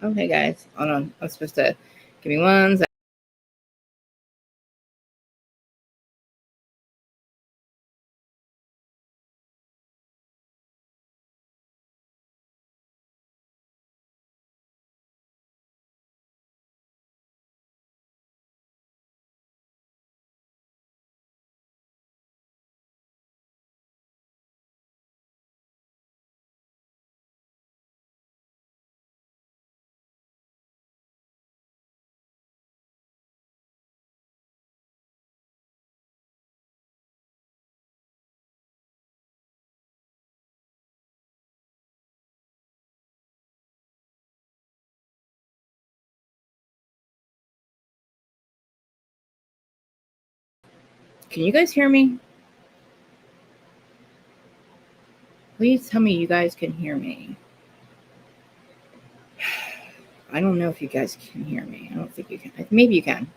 Okay, guys, hold on. I'm supposed to give me one second. Can you guys hear me? Please tell me you guys can hear me. I don't know if you guys can hear me. I don't think you can. Maybe you can.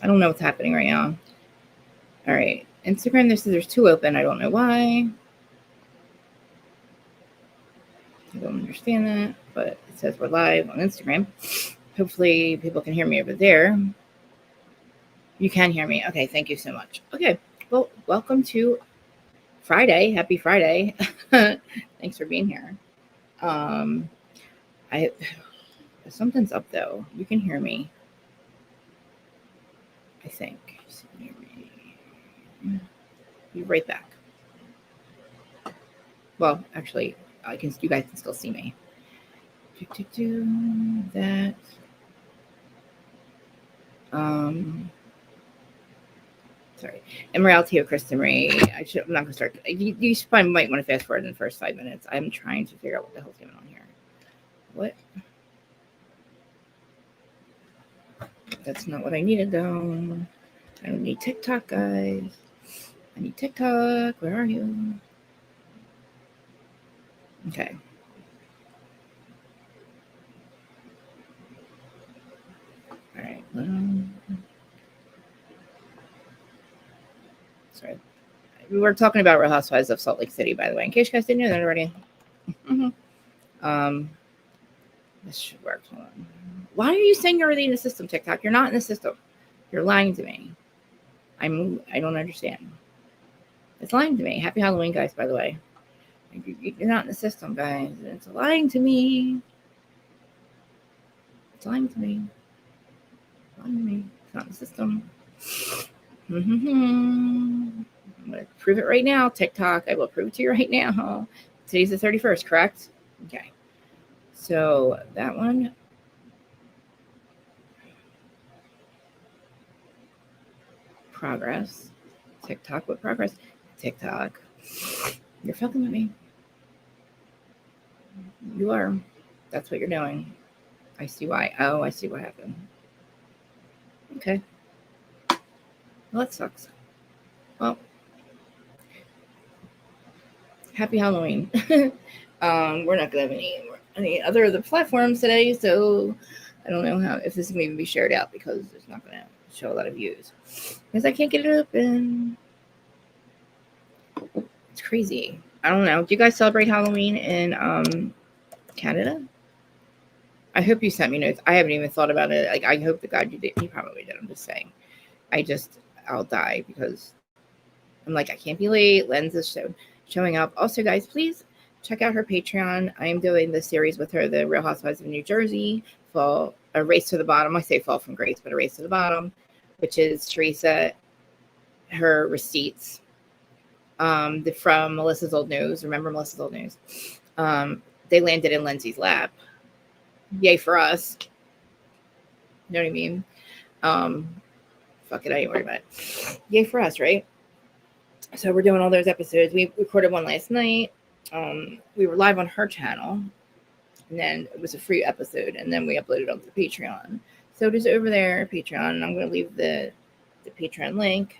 I don't know what's happening right now. All right. Instagram, there's two open. I don't know why. I don't understand that, but it says we're live on Instagram. Hopefully people can hear me over there. You can hear me. Okay, thank you so much. Okay, well, welcome to Friday. Happy Friday. Thanks for being here. I something's up though. You can hear me. I think. You can hear me. Be right back. Well, actually, you guys can still see me. That. Sorry. Immorality of Krista Marie. I'm not going to start. You probably might want to fast forward in the first 5 minutes. I'm trying to figure out what the hell's going on here. What? That's not what I needed, though. I don't need TikTok, guys. I need TikTok. Where are you? Okay. All right. Sorry. We were talking about Real Housewives of Salt Lake City, by the way, in case you guys didn't know that already. This should work. Hold on. Why are you saying you're already in the system, TikTok? You're not in the system. You're lying to me. I don't understand. It's lying to me. Happy Halloween, guys, by the way. You're not in the system, guys. It's lying to me. It's lying to me. It's lying to me. It's not in the system. I'm going to prove it right now, TikTok. I will prove it to you right now. Today's the 31st, correct? Okay. So that one. Progress. TikTok, what progress? TikTok. You're fucking with me. You are. That's what you're doing. I see why. Oh, I see what happened. Okay. Well, that sucks. Well, happy Halloween. We're not going to have any other of the platforms today, so I don't know if this can even be shared out because it's not going to show a lot of views. Because I can't get it open. It's crazy. I don't know. Do you guys celebrate Halloween in Canada? I hope you sent me notes. I haven't even thought about it. Like, I hope to God you did. You probably did. I'm just saying. I'll die because I'm like, I can't be late. Lens is showing up. Also, guys, please check out her Patreon. I am doing the series with her, The Real Housewives of New Jersey, A Race to the Bottom. I say Fall from Grace, but A Race to the Bottom, which is Teresa, her receipts from Melissa's Old News. Remember Melissa's Old News? They landed in Lindsay's lap. Yay for us. You know what I mean? Fuck it, I ain't worried about it. Yay for us, right? So we're doing all those episodes. We recorded one last night. We were live on her channel, and then it was a free episode, and then we uploaded onto the Patreon. So it is over there, Patreon, and I'm going to leave the Patreon link.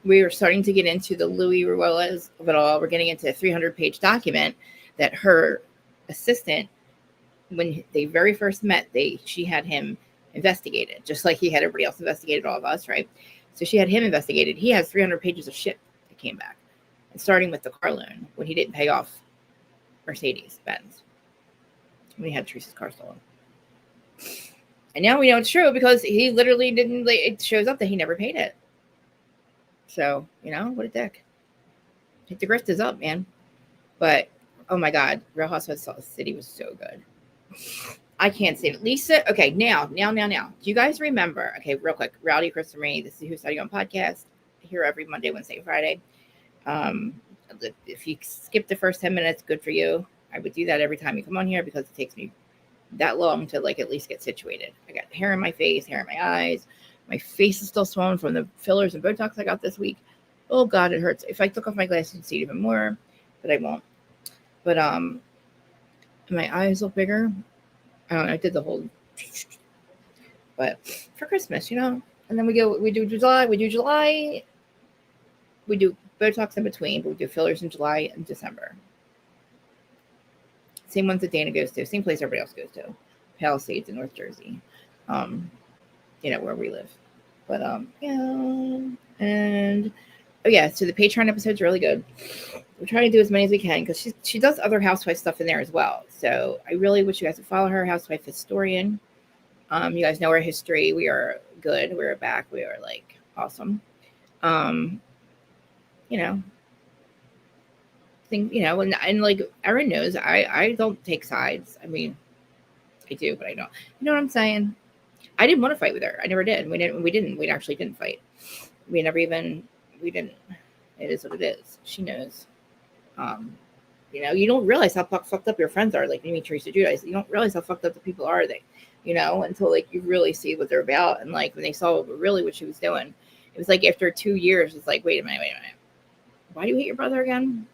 We are starting to get into the Louis Ruelas of it all. We're getting into a 300-page document that her assistant, when they very first met, she had him investigated, just like he had everybody else investigated all of us, right? So she had him investigated. He has 300 pages of shit that came back, and starting with the car loan when he didn't pay off Mercedes-Benz. when he had Teresa's car stolen. And now we know it's true because he literally didn't, like, it shows up that he never paid it. So, what a dick. The grift is up, man. But, oh my God, Real Housewives of Salt Lake City was so good. I can't say it. Lisa, okay, now. Do you guys remember, okay, real quick, Rowdy Chris and Marie, this is Who's Studying on podcast, here every Monday, Wednesday, and Friday. If you skip the first 10 minutes, good for you. I would do that every time you come on here because it takes me that long to, like, at least get situated. I got hair in my face, hair in my eyes. My face is still swollen from the fillers and Botox I got this week. Oh God, it hurts. If I took off my glasses, you'd see it even more, but I won't. But my eyes look bigger. I don't know. I did the whole, but for Christmas, and then we do July. We do Botox in between, but we do fillers in July and December. Same ones that Dana goes to, same place everybody else goes to, Palisades in North Jersey, where we live. But and oh yeah, so the Patreon episode's really good. We're trying to do as many as we can because she does other housewife stuff in there as well. So I really wish you guys would follow her, Housewife Historian. You guys know our history. We are good. We're back. We are, like, awesome. And like Erin knows, I don't take sides. I mean, I do, but I don't. You know what I'm saying? I didn't want to fight with her. I never did. We actually didn't fight. We didn't. It is what it is. She knows. You don't realize how fucked up your friends are. Like, you meet Teresa Giudice. You don't realize how fucked up the people are. Until, like, you really see what they're about. And, like, when they saw really what she was doing, it was like after 2 years, it's like, wait a minute. Why do you hate your brother again?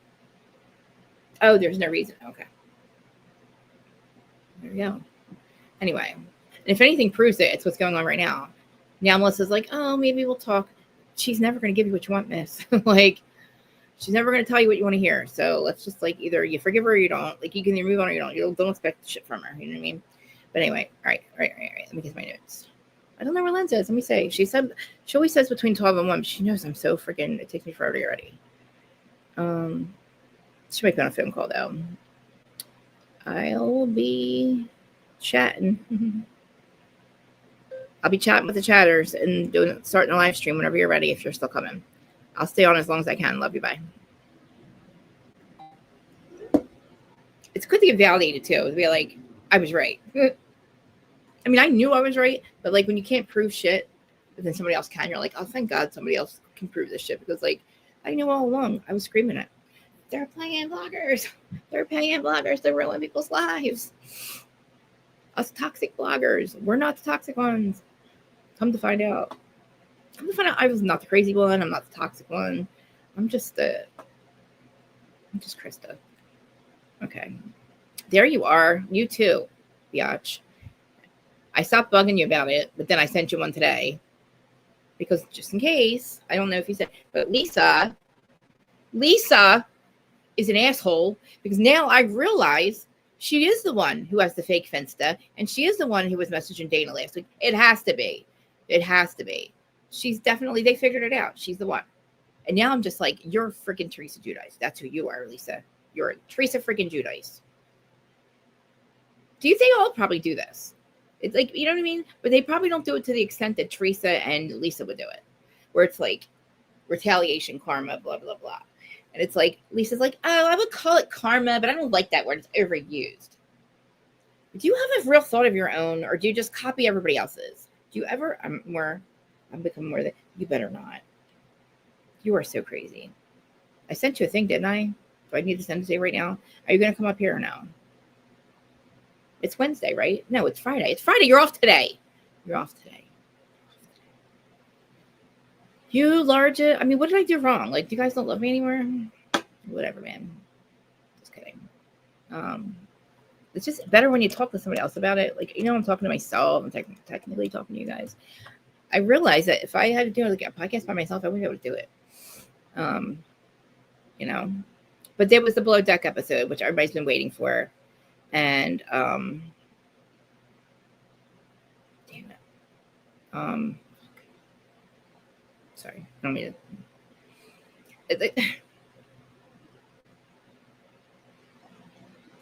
Oh, there's no reason. Okay. There we go. Anyway, and if anything proves it, it's what's going on right now. Now Melissa's like, oh, maybe we'll talk. She's never going to give you what you want, miss. Like, she's never going to tell you what you want to hear. So let's just, like, either you forgive her or you don't. Like, you can either move on or you don't. You don't expect shit from her. You know what I mean? But anyway, all right. Let me get my notes. I don't know where Lens is. Let me say. She always says between 12 and 1, but she knows I'm so freaking, it takes me forever to get ready. She might be on a phone call, though. I'll be chatting. I'll be chatting with the chatters and starting a live stream whenever you're ready, if you're still coming. I'll stay on as long as I can. Love you. Bye. It's good to get validated, too. To be like, I was right. I mean, I knew I was right, but, like, when you can't prove shit, but then somebody else can, you're like, oh, thank God somebody else can prove this shit. Because, like, I knew all along. I was screaming it. They're playing bloggers. They're paying bloggers. They're ruining people's lives. Us toxic bloggers. We're not the toxic ones. Come to find out. I was not the crazy one. I'm not the toxic one. I'm just Krista. Okay. There you are. You too, biatch. I stopped bugging you about it, but then I sent you one today. Because just in case, I don't know if you said, but Lisa is an asshole because now I realize she is the one who has the fake Finsta and she is the one who was messaging Dana last week. It has to be. She's definitely, they figured it out. She's the one. And now I'm just like, you're freaking Teresa Giudice. That's who you are, Lisa. You're Teresa freaking Giudice. Do you think I'll probably do this? It's like, you know what I mean? But they probably don't do it to the extent that Teresa and Lisa would do it. Where it's like retaliation, karma, blah, blah, blah. And it's like, Lisa's like, oh, I would call it karma, but I don't like that word. It's overused. Do you have a real thought of your own, or do you just copy everybody else's? Do you ever, I'm becoming more that, you better not. You are so crazy. I sent you a thing, didn't I? Do I need to send it to you right now? Are you going to come up here or no? It's Wednesday, right? No, it's Friday. It's Friday. You're off today. You, Lrga, I mean, what did I do wrong? Like, you guys don't love me anymore? Whatever, man. Just kidding. It's just better when you talk to somebody else about it. Like, I'm talking to myself. I'm technically talking to you guys. I realized that if I had to do like a podcast by myself, I wouldn't be able to do it. But there was the Below Deck episode, which everybody's been waiting for. And, damn it. Sorry, I don't mean it.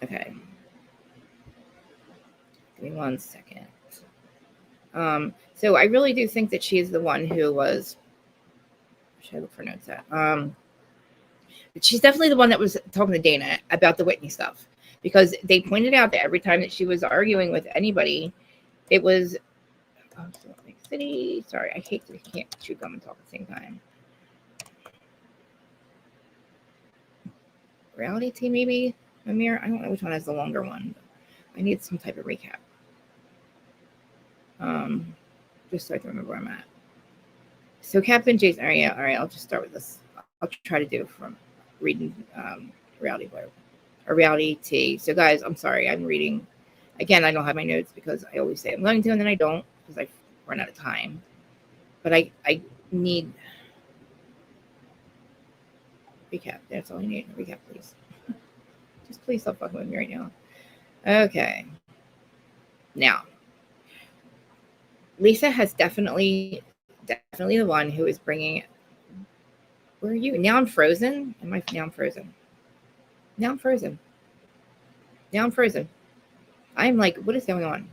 Okay. Give me 1 second. So I really do think that she is the one who was. Should I look for notes at? She's definitely the one that was talking to Dana about the Whitney stuff, because they pointed out that every time that she was arguing with anybody, it was Salt Lake City. Sorry, I can't chew gum and talk at the same time. Reality T, maybe Amir. I don't know which one has the longer one. I need some type of recap. Just so I can remember where I'm at. So Captain Jason. All right. I'll just start with this. I'll try to do from reading Reality Boy or Reality T. So guys, I'm sorry. I'm reading. Again, I don't have my notes because I always say I'm going to, and then I don't because I run out of time. But I need recap. That's all I need. Recap, please. Just please stop fucking with me right now. Okay. Now, Lisa has definitely the one who is bringing. Where are you? Now I'm frozen. Now I'm frozen. I'm like, what is going on?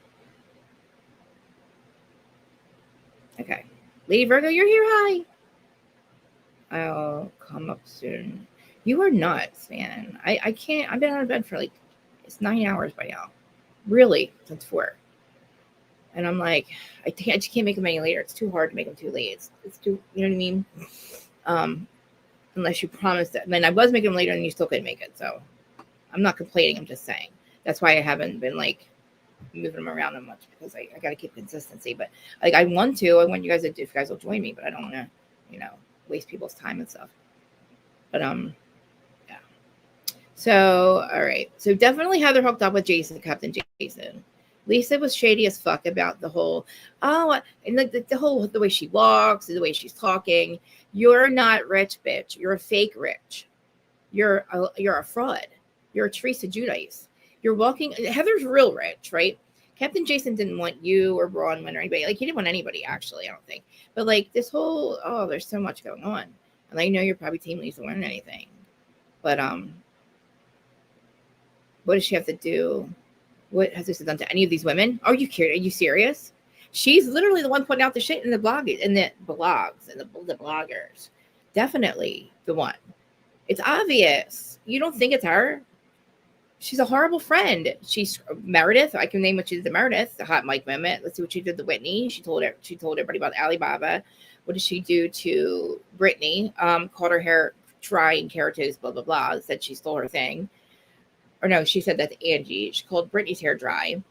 Okay. Lady Virgo, you're here. Hi. I'll come up soon. You are nuts, man. I can't. I've been out of bed for like, it's 9 hours by now. Really, since 4. And I'm like, I just can't make them any later. It's too hard to make them too late. It's too, you know what I mean? Unless you promise that. I mean, I was making them later and you still couldn't make it. So I'm not complaining. I'm just saying. That's why I haven't been like moving them around that much, because I got to keep consistency. But like I want you guys to, if you guys will join me, but I don't want to, waste people's time and stuff. But yeah. So all right. So definitely Heather hooked up with Captain Jason. Lisa was shady as fuck about the whole, and the way she walks, the way she's talking. You're not rich, bitch. You're a fake rich. You're a fraud. You're a Teresa Giudice. You're walking. Heather's real rich, right? Captain Jason didn't want you or Bronwyn or anybody. Like, he didn't want anybody, actually, I don't think. But like this whole, there's so much going on. And I know you're probably Team Lisa learn anything. But what does she have to do? What has this done to any of these women? Are you kidding? Are you serious? She's literally the one putting out the shit in the blogs and the bloggers. Definitely the one. It's obvious. You don't think it's her? She's a horrible friend. She's Meredith. I can name what she did to Meredith, the hot mic moment. Let's see what she did to Whitney. She told everybody about Alibaba. What did she do to Brittany? Called her hair dry and keratose, blah, blah, blah. Said she stole her thing. Or no, she said that to Angie. She called Brittany's hair dry.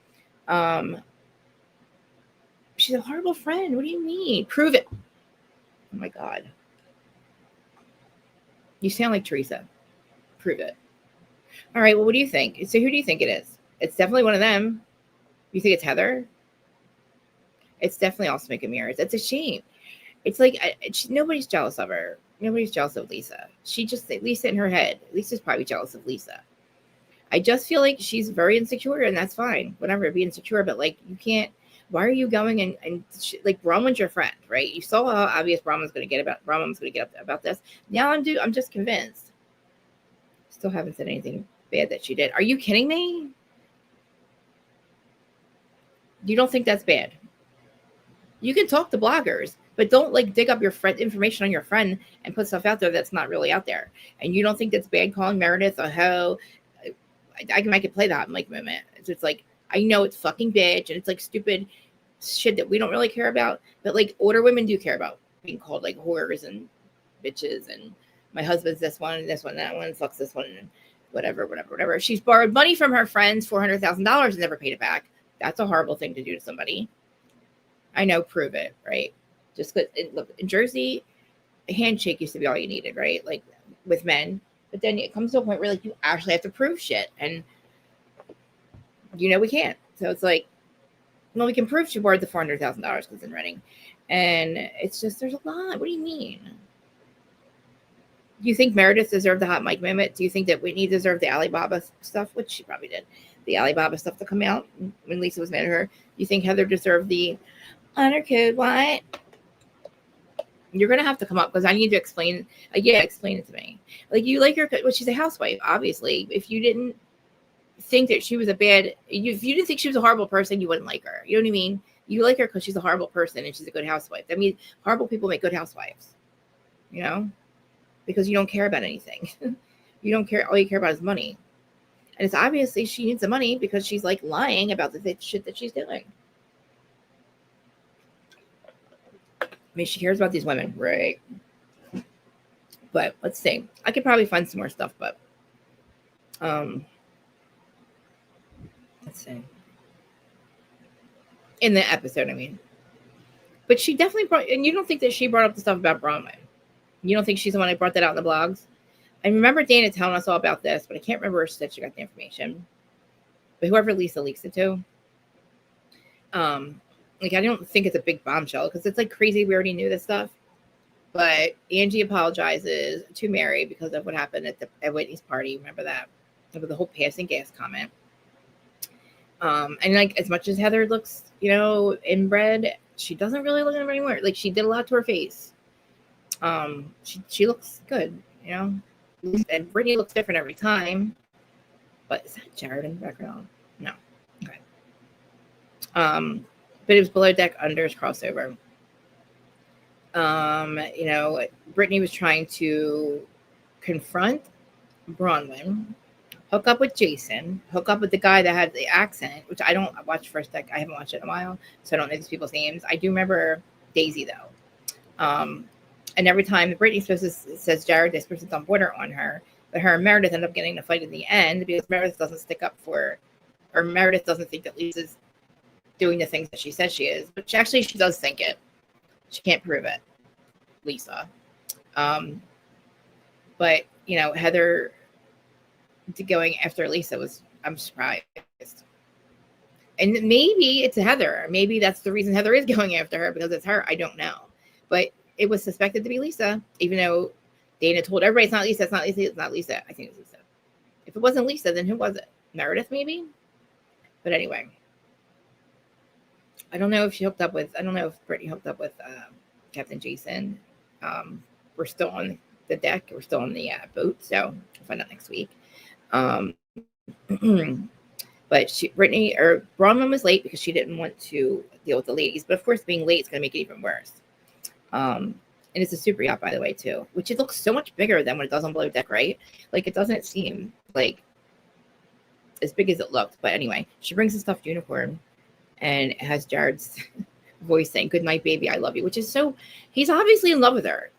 She's a horrible friend. What do you mean? Prove it. Oh my God. You sound like Teresa. Prove it. All right. Well, what do you think? So who do you think it is? It's definitely one of them. You think it's Heather? It's definitely also making mirrors. It's a shame. It's like nobody's jealous of her. Nobody's jealous of Lisa. Lisa in her head. Lisa's probably jealous of Lisa. I just feel like she's very insecure, and that's fine. Whatever, be insecure, but like you can't. Why are you going and like Bronwyn's your friend, right? You saw how obvious Bronwyn's going to get about this. Now I'm just convinced. Still haven't said anything bad that she did. Are you kidding me? You don't think that's bad? You can talk to bloggers, but don't like dig up your friend information on your friend and put stuff out there that's not really out there. And you don't think that's bad calling Meredith a hoe? I can play that like moment. It's like, I know it's fucking bitch and it's like stupid shit that we don't really care about, but like older women do care about being called like whores and bitches and my husband's this one, that one, fucks this one, and whatever. If she's borrowed money from her friends, $400,000 and never paid it back, that's a horrible thing to do to somebody. I know, prove it, right? Just because, look, in Jersey, a handshake used to be all you needed, right? Like with men. But then it comes to a point where like you actually have to prove shit. And we can't. So it's like, well, we can prove she borrowed the $400,000 because in running. And it's just, there's a lot. What do you mean? Do you think Meredith deserved the hot mic moment? Do you think that Whitney deserved the Alibaba stuff, which she probably did, the Alibaba stuff to come out when Lisa was mad at her? Do you think Heather deserved the honor code? What? You're going to have to come up because I need to explain. Explain it to me. Like you like well, she's a housewife, obviously. If you didn't, think that she was if you didn't think she was a horrible person, you wouldn't like her. You know what I mean? You like her because she's a horrible person and she's a good housewife. I mean, horrible people make good housewives, you know, because you don't care about anything. You don't care. All you care about is money. And it's obviously she needs the money because she's like lying about the shit that she's doing. I mean, she cares about these women, right? But let's see. I could probably find some more stuff, but let's see. In the episode, I mean. But she definitely brought, and you don't think that she brought up the stuff about Bronwyn. You don't think she's the one that brought that out in the blogs? I remember Dana telling us all about this, but I can't remember where she said she got the information. But whoever Lisa leaks it to, like I don't think it's a big bombshell because it's like crazy. We already knew this stuff. But Angie apologizes to Mary because of what happened at Whitney's party. Remember that? With the whole passing gas comment. And like as much as Heather looks, you know, inbred, she doesn't really look anymore. Like she did a lot to her face. She looks good, you know. And Brittany looks different every time. But is that Jared in the background? No. Okay. But it was Below Deck Unders crossover. You know, Brittany was trying to confront Bronwyn, hook up with Jason, hook up with the guy that had the accent, which I don't watch First Deck. I haven't watched it in a while, so I don't know these people's names. I do remember Daisy though. And every time Brittany says Jared, this person's on border on her, but her and Meredith end up getting in a fight in the end because Meredith doesn't stick up for, or Meredith doesn't think that Lisa's doing the things that she says she is, but she does think it. She can't prove it, Lisa. But you know, Heather going after Lisa was, I'm surprised. And maybe it's Heather. Maybe that's the reason Heather is going after her because it's her. I don't know. But it was suspected to be Lisa, even though Dana told everybody it's not Lisa, it's not Lisa, it's not Lisa. I think it's Lisa. If it wasn't Lisa, then who was it? Meredith, maybe? But anyway. I don't know if Brittany hooked up with Captain Jason. We're still on the deck. We're still on the boat, so we'll find out next week. But Bronwyn was late because she didn't want to deal with the ladies. But of course, being late is going to make it even worse. And it's a super yacht, by the way, too, which it looks so much bigger than when it does on Below Deck, right? Like it doesn't seem like as big as it looked. But anyway, she brings a stuffed unicorn. And it has Jared's voice saying, "Good night, baby, I love you," which is so, he's obviously in love with her.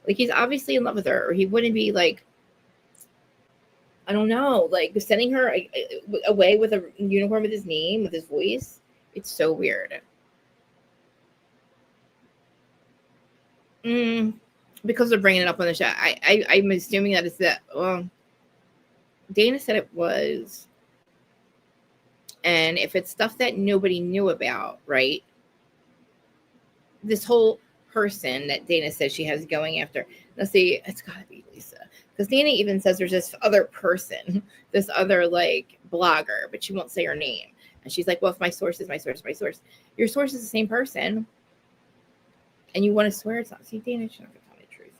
Like, he's obviously in love with her, or he wouldn't be like, I don't know, like sending her away with a unicorn with his name, with his voice. It's so weird. Because they're bringing it up on the show. I'm assuming that it's that, well, Dana said it was. And if it's stuff that nobody knew about, right? This whole person that Dana says she has going after, let's see, it's got to be Lisa. Because Dana even says there's this other person, this other like blogger, but she won't say her name. And she's like, well, if my source is my source, your source is the same person. And you want to swear it's not. See, Dana, she's not going to tell me the truth.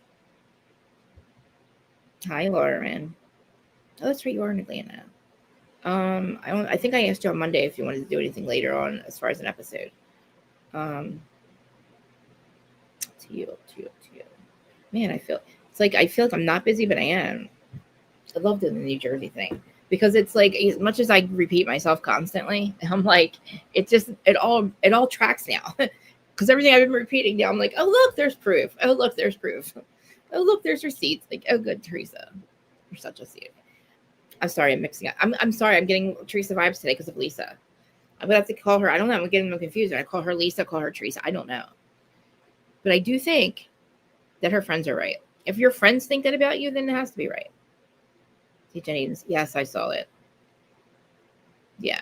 Hi, Lauren. Oh, that's right, you are in Atlanta. I think I asked you on Monday if you wanted to do anything later on as far as an episode. Teal. Man, I feel like I'm not busy, but I am. I love doing the New Jersey thing because it's like, as much as I repeat myself constantly, I'm like, it all tracks now because everything I've been repeating now, I'm like, oh look, there's proof. Oh look, there's proof. Oh look, there's receipts. Like, oh good, Teresa, you're such a seed. I'm sorry, I'm mixing up. I'm sorry, I'm getting Teresa vibes today because of Lisa. I'm gonna have to call her. I don't know. I'm getting them confused. I call her Lisa, call her Teresa. I don't know. But I do think that her friends are right. If your friends think that about you, then it has to be right. See, Jenny, yes, I saw it. Yeah.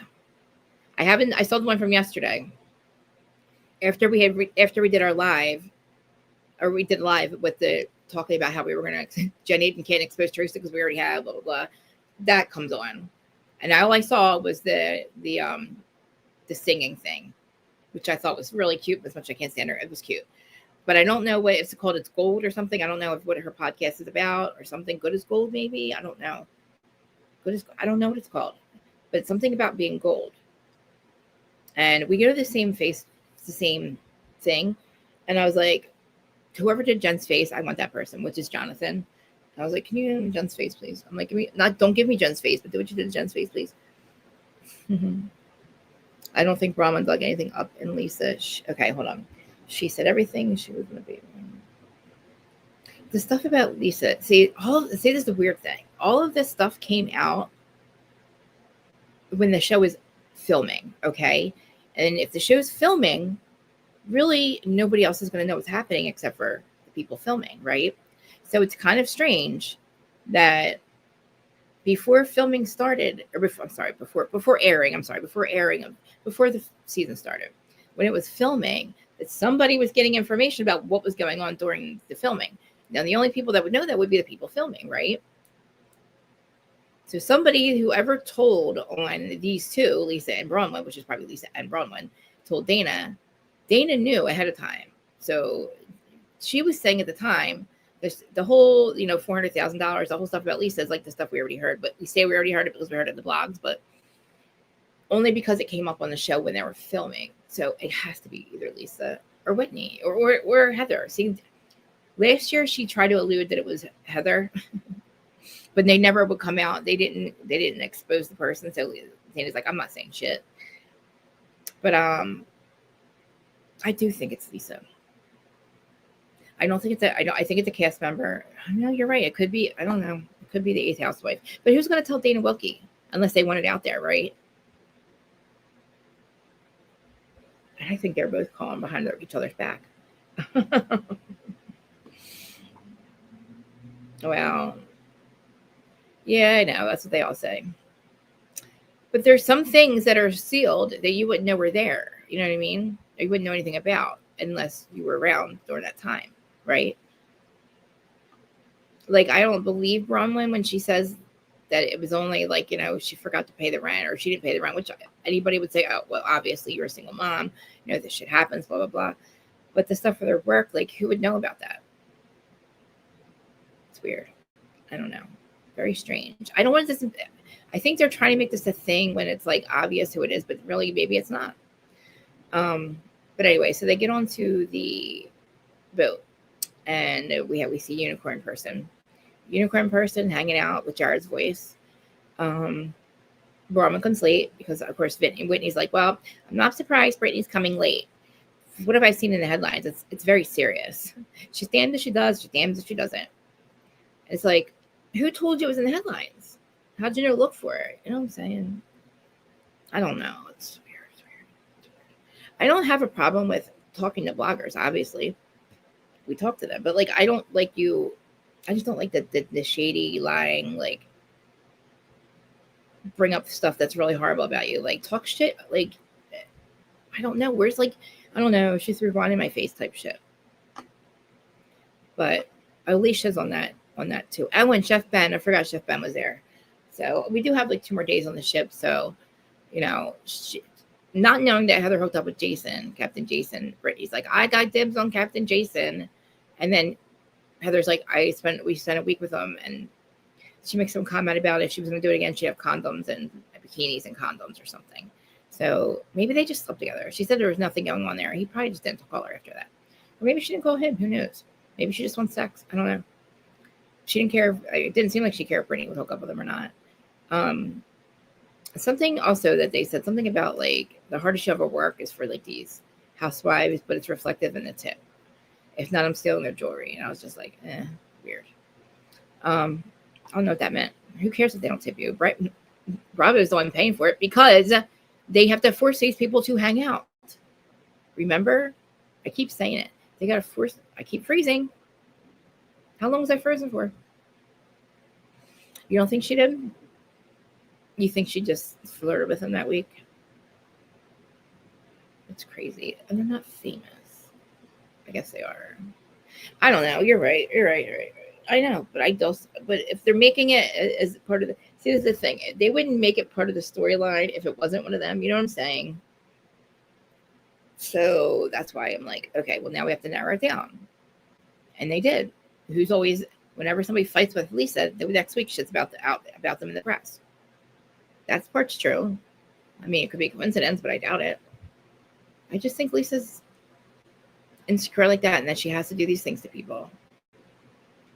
I saw the one from yesterday. After we did our live, or we did live with the talking about how we were gonna Jen Aiden can't expose Teresa because we already have blah blah blah. That comes on, and all I saw was the singing thing, which I thought was really cute. As much as I can't stand her, it was cute, but I don't know what it's called. It's Gold or something. I don't know what her podcast is about or something. Good as Gold, maybe. I don't know. I don't know what it's called. but something about being gold. And we go to the same face, the same thing. And I was like, whoever did Jen's face, I want that person, which is Jonathan. I was like, can you do Jen's face, please? I'm like, don't give me Jen's face, but do what you did to Jen's face, please. I don't think Brahman dug anything up in Lisa. Okay, hold on. She said everything she was going to be. The stuff about Lisa, see, this is the weird thing. All of this stuff came out when the show was filming, okay? And if the show's filming, really nobody else is going to know what's happening except for the people filming, right? So it's kind of strange that before filming started, or before airing, before the season started, when it was filming, that somebody was getting information about what was going on during the filming. Now, the only people that would know that would be the people filming, right? So somebody, whoever told on these two, Lisa and Bronwyn, which is probably Lisa and Bronwyn, told Dana. Dana knew ahead of time. So she was saying at the time, the whole, $400,000, the whole stuff about Lisa is like the stuff we already heard. But we say we already heard it because we heard it in the blogs, but only because it came up on the show when they were filming. So it has to be either Lisa or Whitney or Heather. See, last year she tried to allude that it was Heather, but they never would come out. They didn't expose the person. So Dana's like, I'm not saying shit. But I do think it's Lisa. I don't think I think it's a cast member. No, you're right. It could be, I don't know. It could be the 8th housewife. But who's going to tell Dana Wilkie unless they want it out there, right? I think they're both calling behind each other's back. Well, yeah, I know. That's what they all say. But there's some things that are sealed that you wouldn't know were there. You know what I mean? Or you wouldn't know anything about unless you were around during that time, right? Like, I don't believe Bronwyn when she says that it was only like, she forgot to pay the rent or she didn't pay the rent, which anybody would say, oh, well, obviously you're a single mom. This shit happens, blah, blah, blah. But the stuff for their work, like, who would know about that? It's weird. I don't know. Very strange. I don't want this. I think they're trying to make this a thing when it's like obvious who it is, but really maybe it's not. But anyway, so they get onto the boat and we see Unicorn Person hanging out with Jared's voice. Brahma comes late because of course Whitney's like, well, I'm not surprised Brittany's coming late. What have I seen in the headlines? It's very serious. She's damned if she does, she's damned if she doesn't. It's like, who told you it was in the headlines? How'd you know to look for it? You know what I'm saying? I don't know. It's weird. I don't have a problem with talking to bloggers, obviously. We talk to them. But, like, I don't like you. I just don't like the shady, lying, like, bring up stuff that's really horrible about you. Like, talk shit. Like, I don't know. Where's, like, I don't know. She threw wine in my face type shit. But Alicia's on that too. And when Chef Ben, I forgot Chef Ben was there. So we do have like 2 more days on the ship. So, not knowing that Heather hooked up with Captain Jason, Brittany's like, I got dibs on Captain Jason. And then Heather's like, we spent a week with him. And she makes some comment about if she was going to do it again, she'd have condoms and bikinis and condoms or something. So maybe they just slept together. She said there was nothing going on there. He probably just didn't call her after that. Or maybe she didn't call him. Who knows? Maybe she just wants sex. I don't know. She didn't care. It didn't seem like she cared if Brittany would hook up with him or not. Something also that they said something about like the hardest job of work is for like these housewives, but it's reflective in the tip. If not, I'm stealing their jewelry. And I was just like, weird. I don't know what that meant. Who cares if they don't tip you? Bravo is the one paying for it because they have to force these people to hang out. Remember? I keep saying it. They got to force. I keep freezing. How long was I frozen for? You don't think she did? You think she just flirted with him that week? It's crazy. And they're not famous. I guess they are. I don't know. You're right. I know. But if they're making it as part of the... See, this is the thing. They wouldn't make it part of the storyline if it wasn't one of them. You know what I'm saying? So that's why I'm like, okay, well, now we have to narrow it down. And they did. Who's always... Whenever somebody fights with Lisa, the next week shit's about them in the press. That's part's true. I mean, it could be a coincidence, but I doubt it. I just think Lisa's insecure like that, and that she has to do these things to people.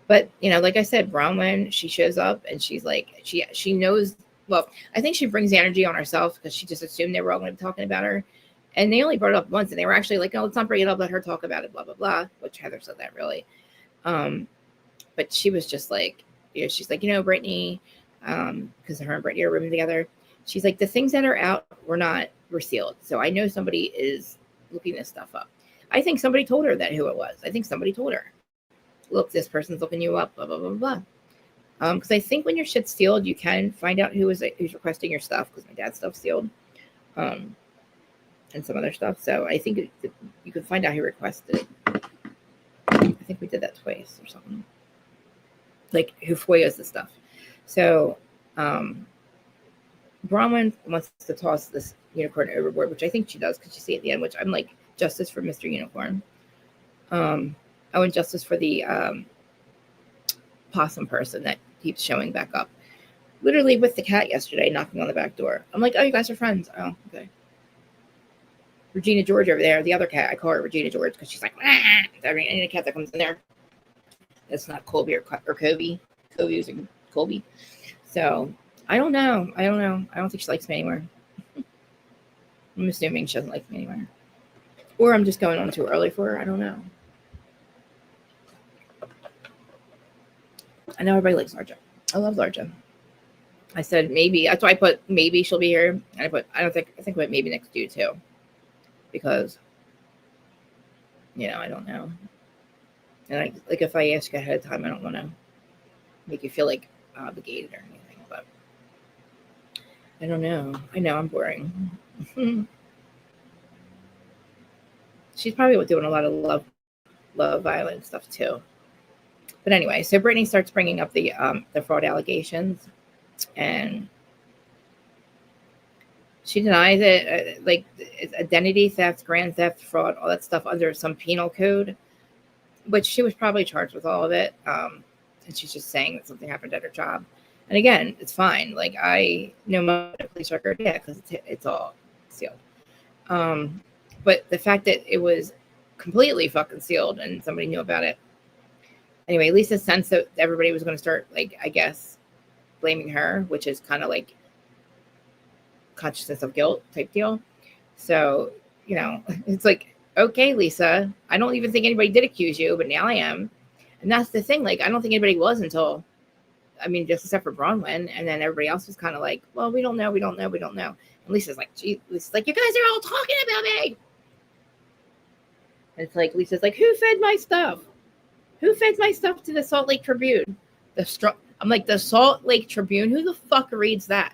But, you know, like I said, Bronwyn, she shows up and she's like, she knows, well, I think she brings the energy on herself because she just assumed they were all going to be talking about her. And they only brought it up once, and they were actually like, oh, let's not bring it up, let her talk about it, blah, blah, blah, which Heather said that really. But she was just like, you know, she's like, you know, Brittany, because her and Brittany are rooming together. She's like, the things that are out were sealed. So I know somebody is looking this stuff up. I think somebody told her that who it was. I think somebody told her, look, this person's looking you up, blah, blah, blah, blah. Because I think when your shit's sealed, you can find out who's requesting your stuff, because my dad's stuff's sealed. And some other stuff. So I think you can find out who requested it. I think we did that twice or something. Like who FOIAs the stuff. So Bronwyn wants to toss this unicorn overboard, which I think she does, because you see at the end, which I'm like, justice for Mr. Unicorn. Oh, and justice for the possum person that keeps showing back up. Literally with the cat yesterday, knocking on the back door. I'm like, oh, you guys are friends. Oh, okay. Regina George over there, the other cat, I call her Regina George because she's like, any cat that comes in there, that's not Colby or Kobe. Kobe was Colby. So I don't know. I don't think she likes me anymore. I'm assuming she doesn't like me anymore. Or I'm just going on too early for her. I don't know. I know everybody likes Lrga. I love Lrga. I said maybe. That's why I put maybe she'll be here. And I think I put maybe next to you too. Because, you know, I don't know. And like if I ask you ahead of time, I don't want to make you feel like obligated or anything. But I don't know. I know I'm boring. She's probably doing a lot of love violence stuff too. But anyway, so Brittany starts bringing up the fraud allegations, and she denies it, like identity theft, grand theft, fraud, all that stuff under some penal code, which she was probably charged with all of it. And she's just saying that something happened at her job. And again, it's fine. Like, I know my police record, yeah, because it's all sealed. But the fact that it was completely fucking sealed and somebody knew about it. Anyway, Lisa sensed that everybody was going to start, like, I guess, blaming her, which is kind of like consciousness of guilt type deal. So, you know, it's like, okay, Lisa, I don't even think anybody did accuse you, but now I am. And that's the thing. Like, I don't think anybody was until, I mean, just except for Bronwyn. And then everybody else was kind of like, well, we don't know. And Lisa's like, gee, Lisa's like, you guys are all talking about me. And it's like, Lisa's like, who fed my stuff? Who fed my stuff to the Salt Lake Tribune? I'm like, the Salt Lake Tribune? Who the fuck reads that?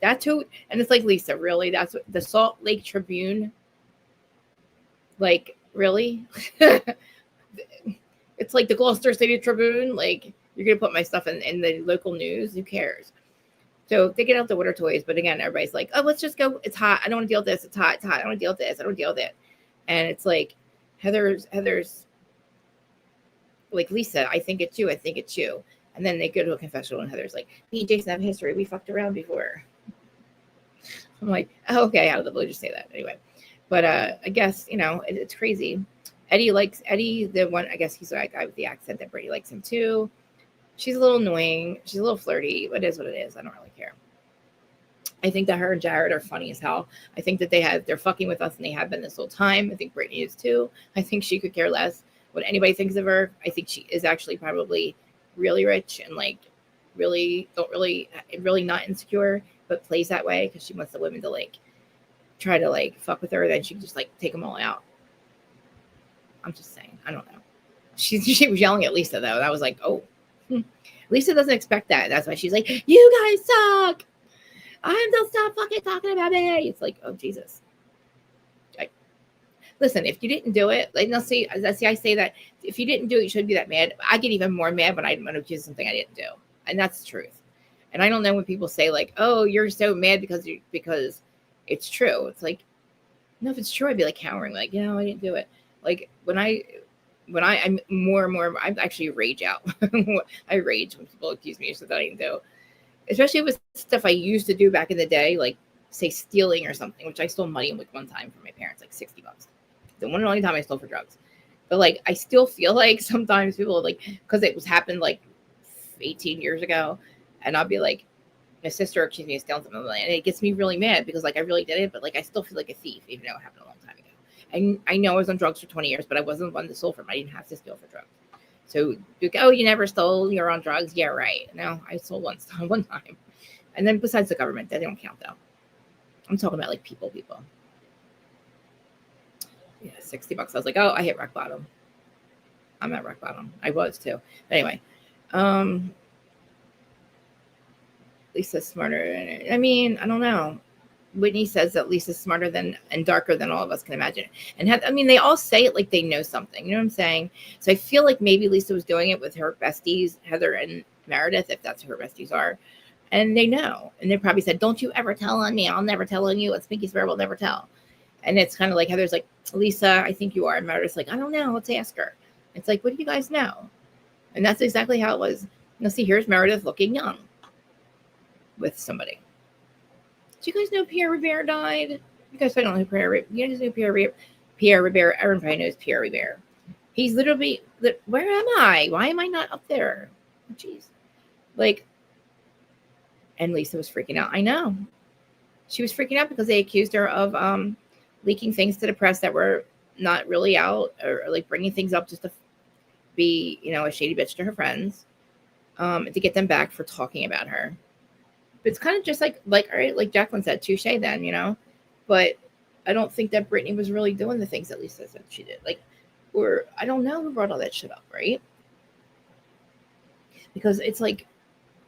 That's who. And it's like, Lisa, really? That's what the Salt Lake Tribune? Like, really? It's like the Gloucester City Tribune. Like, you're going to put my stuff in the local news? Who cares? So they get out the winter toys. But again, everybody's like, oh, let's just go. It's hot. I don't want to deal with this. It's hot. I don't want to deal with this. I don't want to deal with it. And it's like, Heather's like, Lisa, I think it's you. And then they go to a confessional, and Heather's like, me and Jason have history. We fucked around before. I'm like, oh, okay, out of the blue, just say that. Anyway. But I guess, you know, it's crazy. Eddie, the one, I guess he's the guy with the accent that Brady likes him too. She's a little annoying. She's a little flirty. It is what it is. I don't really care. I think that her and Jared are funny as hell. I think that they're fucking with us, and they have been this whole time. I think Brittany is too. I think she could care less what anybody thinks of her. I think she is actually probably really rich and like really not insecure, but plays that way because she wants the women to like try to like fuck with her. Then she can just like take them all out. I'm just saying. I don't know. She was yelling at Lisa though. That was like, oh, Lisa doesn't expect that. That's why she's like, you guys suck. I'm don't stop fucking talking about me. It's like, oh Jesus. Listen, if you didn't do it, like, I say that if you didn't do it, you shouldn't be that mad. I get even more mad when I'm accused of something I didn't do, and that's the truth. And I don't know when people say like, "Oh, you're so mad because it's true." It's like, no, if it's true, I'd be like cowering, like, you know, I didn't do it. Like when I'm more and more, I actually rage out. I rage when people accuse me of something I didn't do. especially with stuff I used to do back in the day, like say stealing or something, which I stole money like one time from my parents, like $60. The one and only time I stole for drugs. But like, I still feel like sometimes people like, because it was happened like 18 years ago, and I'll be like, my sister accused me of stealing something, and it gets me really mad because like I really did it, but like I still feel like a thief, even though it happened a long time ago. And I know I was on drugs for 20 years, but I wasn't the one that stole from. I didn't have to steal for drugs. So you go, oh, you never stole, you're on drugs. Yeah, right. No, I stole one time. And then besides the government, they don't count though. I'm talking about like people. Yeah, $60. I was like, oh, I hit rock bottom. I'm at rock bottom. I was too. But anyway, Lisa's smarter. I mean, I don't know. Whitney says that Lisa's smarter than and darker than all of us can imagine. And I mean, they all say it like they know something. You know what I'm saying? So I feel like maybe Lisa was doing it with her besties, Heather and Meredith, if that's who her besties are. And they know. And they probably said, don't you ever tell on me. I'll never tell on you. What Pinky Swear will never tell. And it's kind of like Heather's like, Lisa, I think you are. And Meredith's like, I don't know. Let's ask her. It's like, what do you guys know? And that's exactly how it was. Now, see, here's Meredith looking young with somebody. Do you guys know Pierre Rivera died? You guys don't know who you guys know Pierre Rivera. Everyone probably knows Pierre Rivera. He's literally, where am I? Why am I not up there? Jeez. Like, and Lisa was freaking out. I know. She was freaking out because they accused her of leaking things to the press that were not really out, or like bringing things up just to be, you know, a shady bitch to her friends, to get them back for talking about her. But it's kind of just like, all right, like Jacqueline said, touche then, you know. But I don't think that Brittany was really doing the things that Lisa said she did. Like, or I don't know who brought all that shit up, right? Because it's like,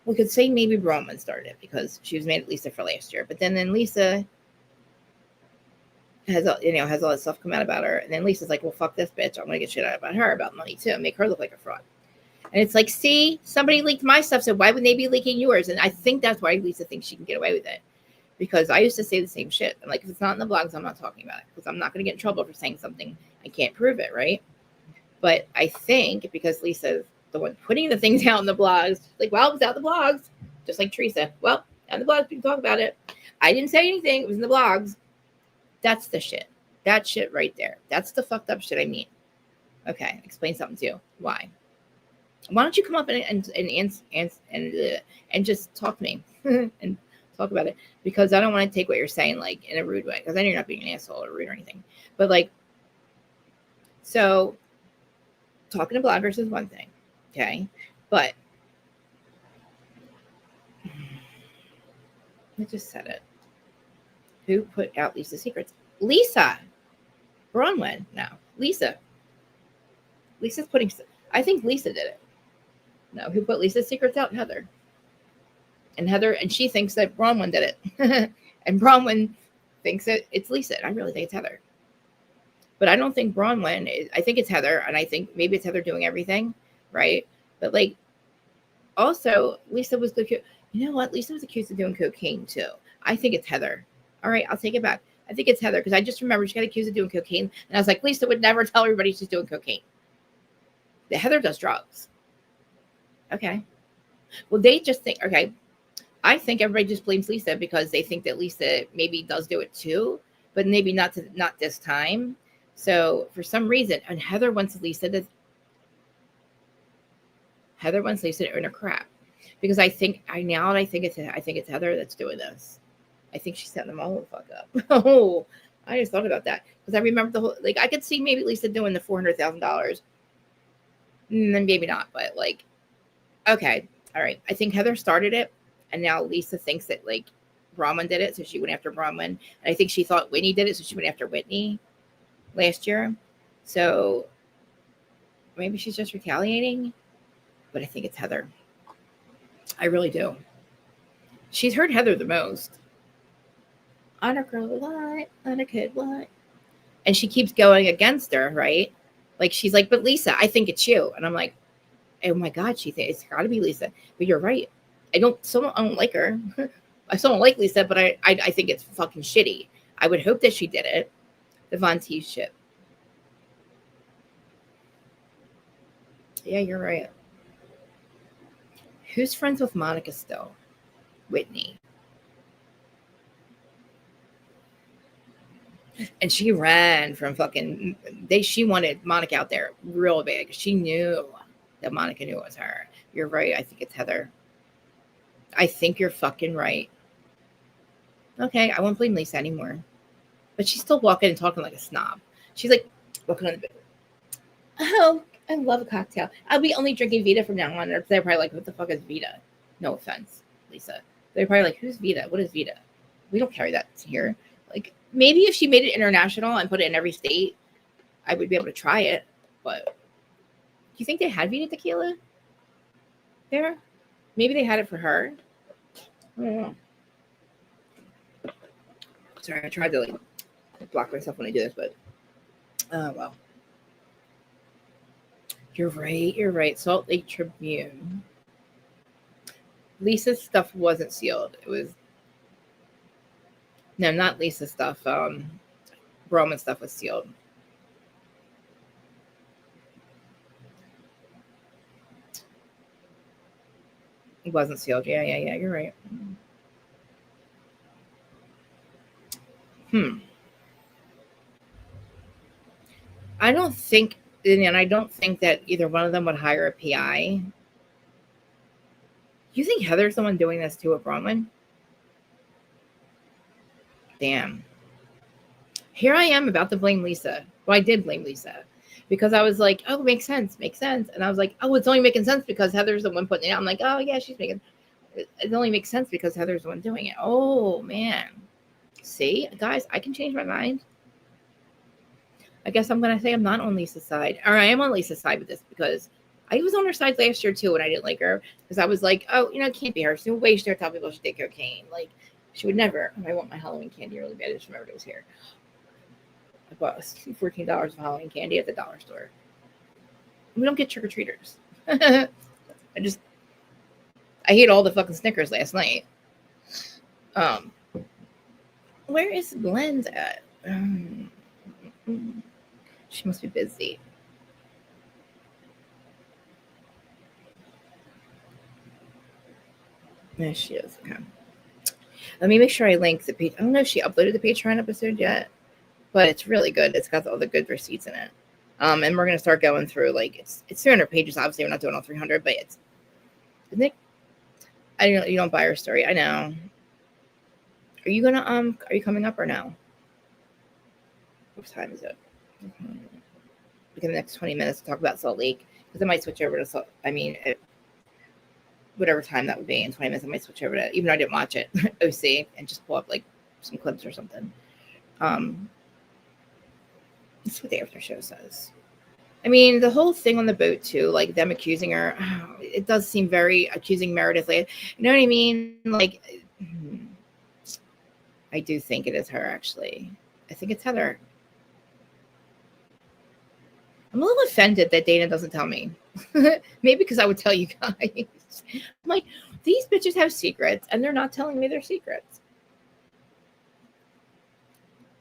we could say maybe Bronwyn started it because she was mad at Lisa for last year. But then Lisa has all that stuff come out about her. And then Lisa's like, well, fuck this bitch. I'm going to get shit out about her about money too and make her look like a fraud. And it's like, see, somebody leaked my stuff, so why would they be leaking yours? And I think that's why Lisa thinks she can get away with it. Because I used to say the same shit. I'm like, if it's not in the blogs, I'm not talking about it. Because I'm not going to get in trouble for saying something I can't prove it, right? But I think because Lisa's the one putting the things out in the blogs, like, well, it was out in the blogs. Just like Teresa. Well, out in the blogs, people talk about it. I didn't say anything. It was in the blogs. That's the shit. That shit right there. That's the fucked up shit I mean. Okay, explain something to you. Why? Why don't you come up and just talk to me and talk about it? Because I don't want to take what you're saying like in a rude way. Because I know you're not being an asshole or rude or anything. But like, so talking to bloggers is one thing, okay? But I just said it. Who put out Lisa's secrets? Lisa. Bronwyn. No, Lisa. Lisa's putting. I think Lisa did it. No, who put Lisa's secrets out? Heather. And she thinks that Bronwyn did it. And Bronwyn thinks that it's Lisa. And I really think it's Heather. But I don't think Bronwyn, I think it's Heather. And I think maybe it's Heather doing everything, right? But like, also, Lisa was the, you know what? Lisa was accused of doing cocaine too. I think it's Heather. All right, I'll take it back. I think it's Heather because I just remember she got accused of doing cocaine. And I was like, Lisa would never tell everybody she's doing cocaine. The Heather does drugs. Okay. Well, they just think, okay, I think everybody just blames Lisa because they think that Lisa maybe does do it too, but maybe not this time. So for some reason, and Heather wants Lisa to earn her crap because I think it's Heather that's doing this. I think she's setting them all the fuck up. Oh, I just thought about that because I remember the whole, like, I could see maybe Lisa doing the $400,000. And then maybe not, but like, okay, all right. I think Heather started it, and now Lisa thinks that like Bronwyn did it, so she went after Bronwyn. And I think she thought Whitney did it, so she went after Whitney last year. So maybe she's just retaliating, but I think it's Heather. I really do. She's heard Heather the most. On a girl a lot, on a kid what? And she keeps going against her, right? Like she's like, but Lisa, I think it's you. And I'm like, oh my God, she thinks it's got to be Lisa. But you're right. I don't like her. I still don't like Lisa, but I think it's fucking shitty. I would hope that she did it. The Von Teese shit. Yeah, you're right. Who's friends with Monica still? Whitney. And she ran from fucking she wanted Monica out there real big. She knew that Monica knew it was her. You're right. I think it's Heather. I think you're fucking right. Okay, I won't blame Lisa anymore. But she's still walking and talking like a snob. She's like walking on the bed. Oh, I love a cocktail. I'll be only drinking Vita from now on. They're probably like, what the fuck is Vita? No offense, Lisa. They're probably like, who's Vita? What is Vita? We don't carry that here. Like, maybe if she made it international and put it in every state, I would be able to try it. But do you think they had Vita tequila there? Maybe they had it for her. I don't know. Sorry, I tried to like block myself when I do this, but well. You're right. Salt Lake Tribune. Lisa's stuff wasn't sealed. It was no, not Lisa's stuff. Roman's stuff was sealed. It wasn't sealed. Yeah. You're right. I don't think that either one of them would hire a PI. You think Heather's the one doing this too at Bronwyn? Damn. Here I am about to blame Lisa. Well, I did blame Lisa because I was like, oh, makes sense. And I was like, oh, it's only making sense because Heather's the one putting it out. I'm like, oh, yeah, she's making it. It only makes sense because Heather's the one doing it. Oh, man. See, guys, I can change my mind. I guess I'm going to say I'm not on Lisa's side. Or I am on Lisa's side with this because I was on her side last year too when I didn't like her. Because I was like, oh, it can't be her. She's no way she'd tell people she did cocaine. Like, she would never. I want my Halloween candy really bad. I just remembered it was here. I bought $14 of Halloween candy at the dollar store. We don't get trick-or-treaters. I ate all the fucking Snickers last night. Where is Glenn's at? She must be busy. There she is. Okay. Let me make sure I link the page. I don't know if she uploaded the Patreon episode yet, but it's really good. It's got all the good receipts in it. And we're gonna start going through it's 300 pages. Obviously, we're not doing all 300, but isn't it? You don't buy her story. I know. Are you coming up or no? What time is it? Within the next 20 minutes to talk about Salt Lake, because I might switch over to whatever time that would be in 20 minutes. I might switch over to, even though I didn't watch it, OC, and just pull up some clips or something. That's what the after show says. I mean, the whole thing on the boat too, them accusing her, it does seem very accusing Meredith. You know what I mean? I do think it is her, actually. I think it's Heather. I'm a little offended that Dana doesn't tell me. Maybe because I would tell you guys. I'm like, these bitches have secrets, and they're not telling me their secrets.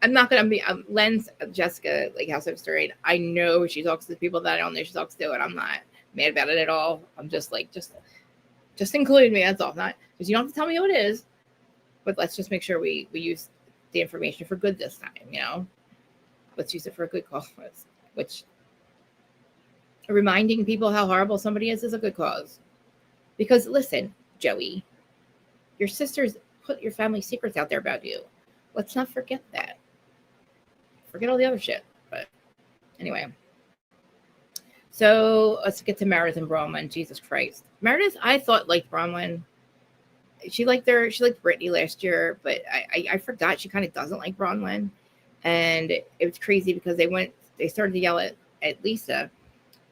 I'm not going to be Len's Jessica, House of Story. I know she talks to people that I don't know she talks to, and I'm not mad about it at all. I'm just just include me. That's all. Not because you don't have to tell me who it is, but let's just make sure we use the information for good this time. Let's use it for a good cause, which reminding people how horrible somebody is a good cause. Because listen, Joey, your sisters put your family secrets out there about you. Let's not forget that. Forget all the other shit. But anyway. So let's get to Meredith and Bronwyn. Jesus Christ. Meredith, I thought liked Bronwyn. She liked Brittany last year, but I forgot she kind of doesn't like Bronwyn. And it was crazy because they started to yell at Lisa.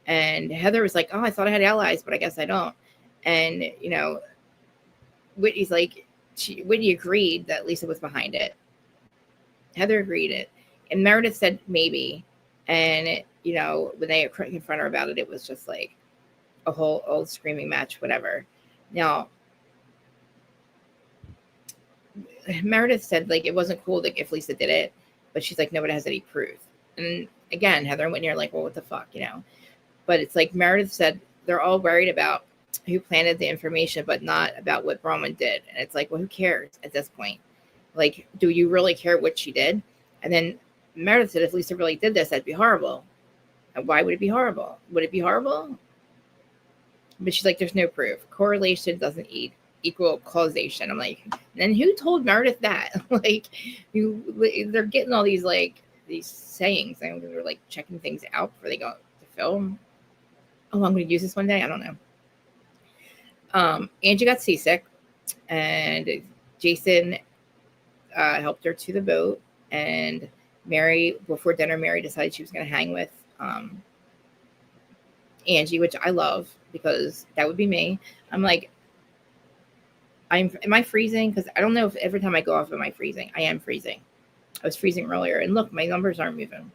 And Heather was like, oh, I thought I had allies, but I guess I don't. And, Whitney's Whitney agreed that Lisa was behind it. Heather agreed it. And Meredith said maybe. And, when they confront her about it, it was just a whole old screaming match, whatever. Now, Meredith said, it wasn't cool if Lisa did it. But she's like, nobody has any proof. And again, Heather and Whitney are like, well, what the fuck, But it's Meredith said they're all worried about who planted the information, but not about what Bronwyn did. And it's like, well, who cares at this point? Like, do you really care what she did? And then Meredith said, if Lisa really did this, that'd be horrible. And why would it be horrible? Would it be horrible? But she's like, there's no proof. Correlation doesn't equal causation. I'm like, then who told Meredith that? Like, they're getting all these sayings, and they're like checking things out before they go to film. Oh, I'm going to use this one day. I don't know. Angie got seasick, and Jason helped her to the boat. And Mary, before dinner, Mary decided she was going to hang with Angie, which I love because that would be me. I'm like, am I freezing? Because I don't know if every time I go off, am I freezing? I am freezing. I was freezing earlier, and look, my numbers aren't moving.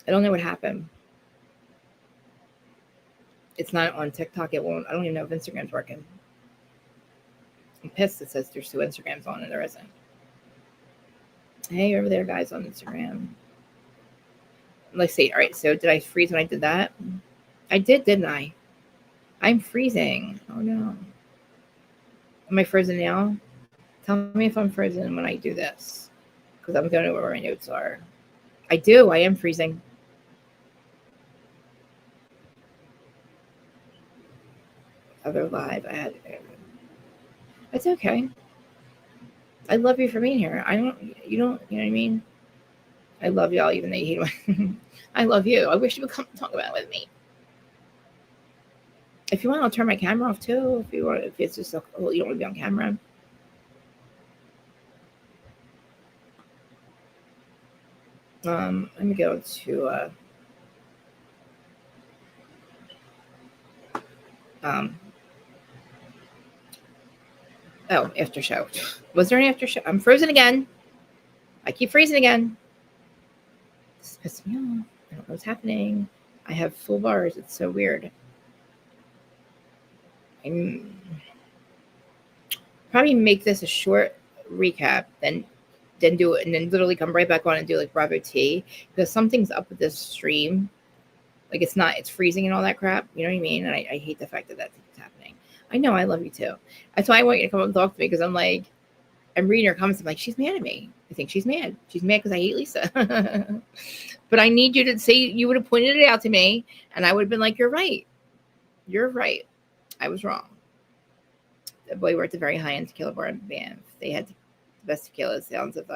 I don't know what happened. It's not on TikTok. It won't. I don't even know if Instagram's working. I'm pissed. It says there's 2 Instagrams on, and there isn't. Hey, over there, guys, on Instagram. Let's see. All right. So did I freeze when I did that? I did, didn't I? I'm freezing. Oh no. Am I frozen now? Tell me if I'm frozen when I do this, because I'm going to know where my notes are. I do. I am freezing. Other live. It's okay. I love you for being here. You know what I mean? I love y'all, even though you hate me. I love you. I wish you would come and talk about it with me. If you want, I'll turn my camera off too. If it's just you don't want to be on camera. Let me go to after show. Was there any after show? I'm frozen again. I keep freezing again. This is pissing me off. I don't know what's happening. I have full bars. It's so weird. I'm probably make this a short recap, then do it, and then literally come right back on and do like Bravo T, because something's up with this stream. Like it's freezing and all that crap. You know what I mean? And I hate the fact that that's happening. I know, I love you too. That's why I want you to come up and talk to me, because I'm like, I'm reading her comments. I'm like, she's mad at me. I think she's mad. She's mad because I hate Lisa. But I need you to say, you would have pointed it out to me, and I would have been like, you're right. You're right. I was wrong. The boy worked at a very high-end tequila bar in Banff. They had the best tequila sounds of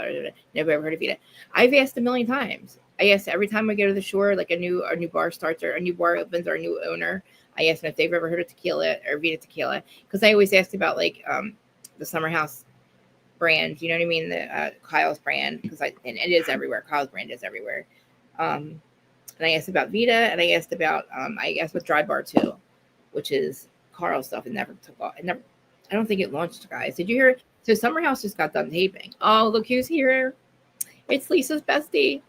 never ever heard of Vita. I've asked a million times. I ask every time I go to the shore, like a new bar starts or a new bar opens or a new owner. I ask them if they've ever heard of tequila or Vita tequila, because I always ask about like the Summer House brand. You know what I mean? The Kyle's brand, and it is everywhere. Kyle's brand is everywhere. And I asked about Vita, and I asked about I asked with Dry Bar too, which is Carl's stuff. It never took off. I don't think it launched, guys. Did you hear it? So Summer House just got done taping. Oh, look who's here. It's Lisa's bestie.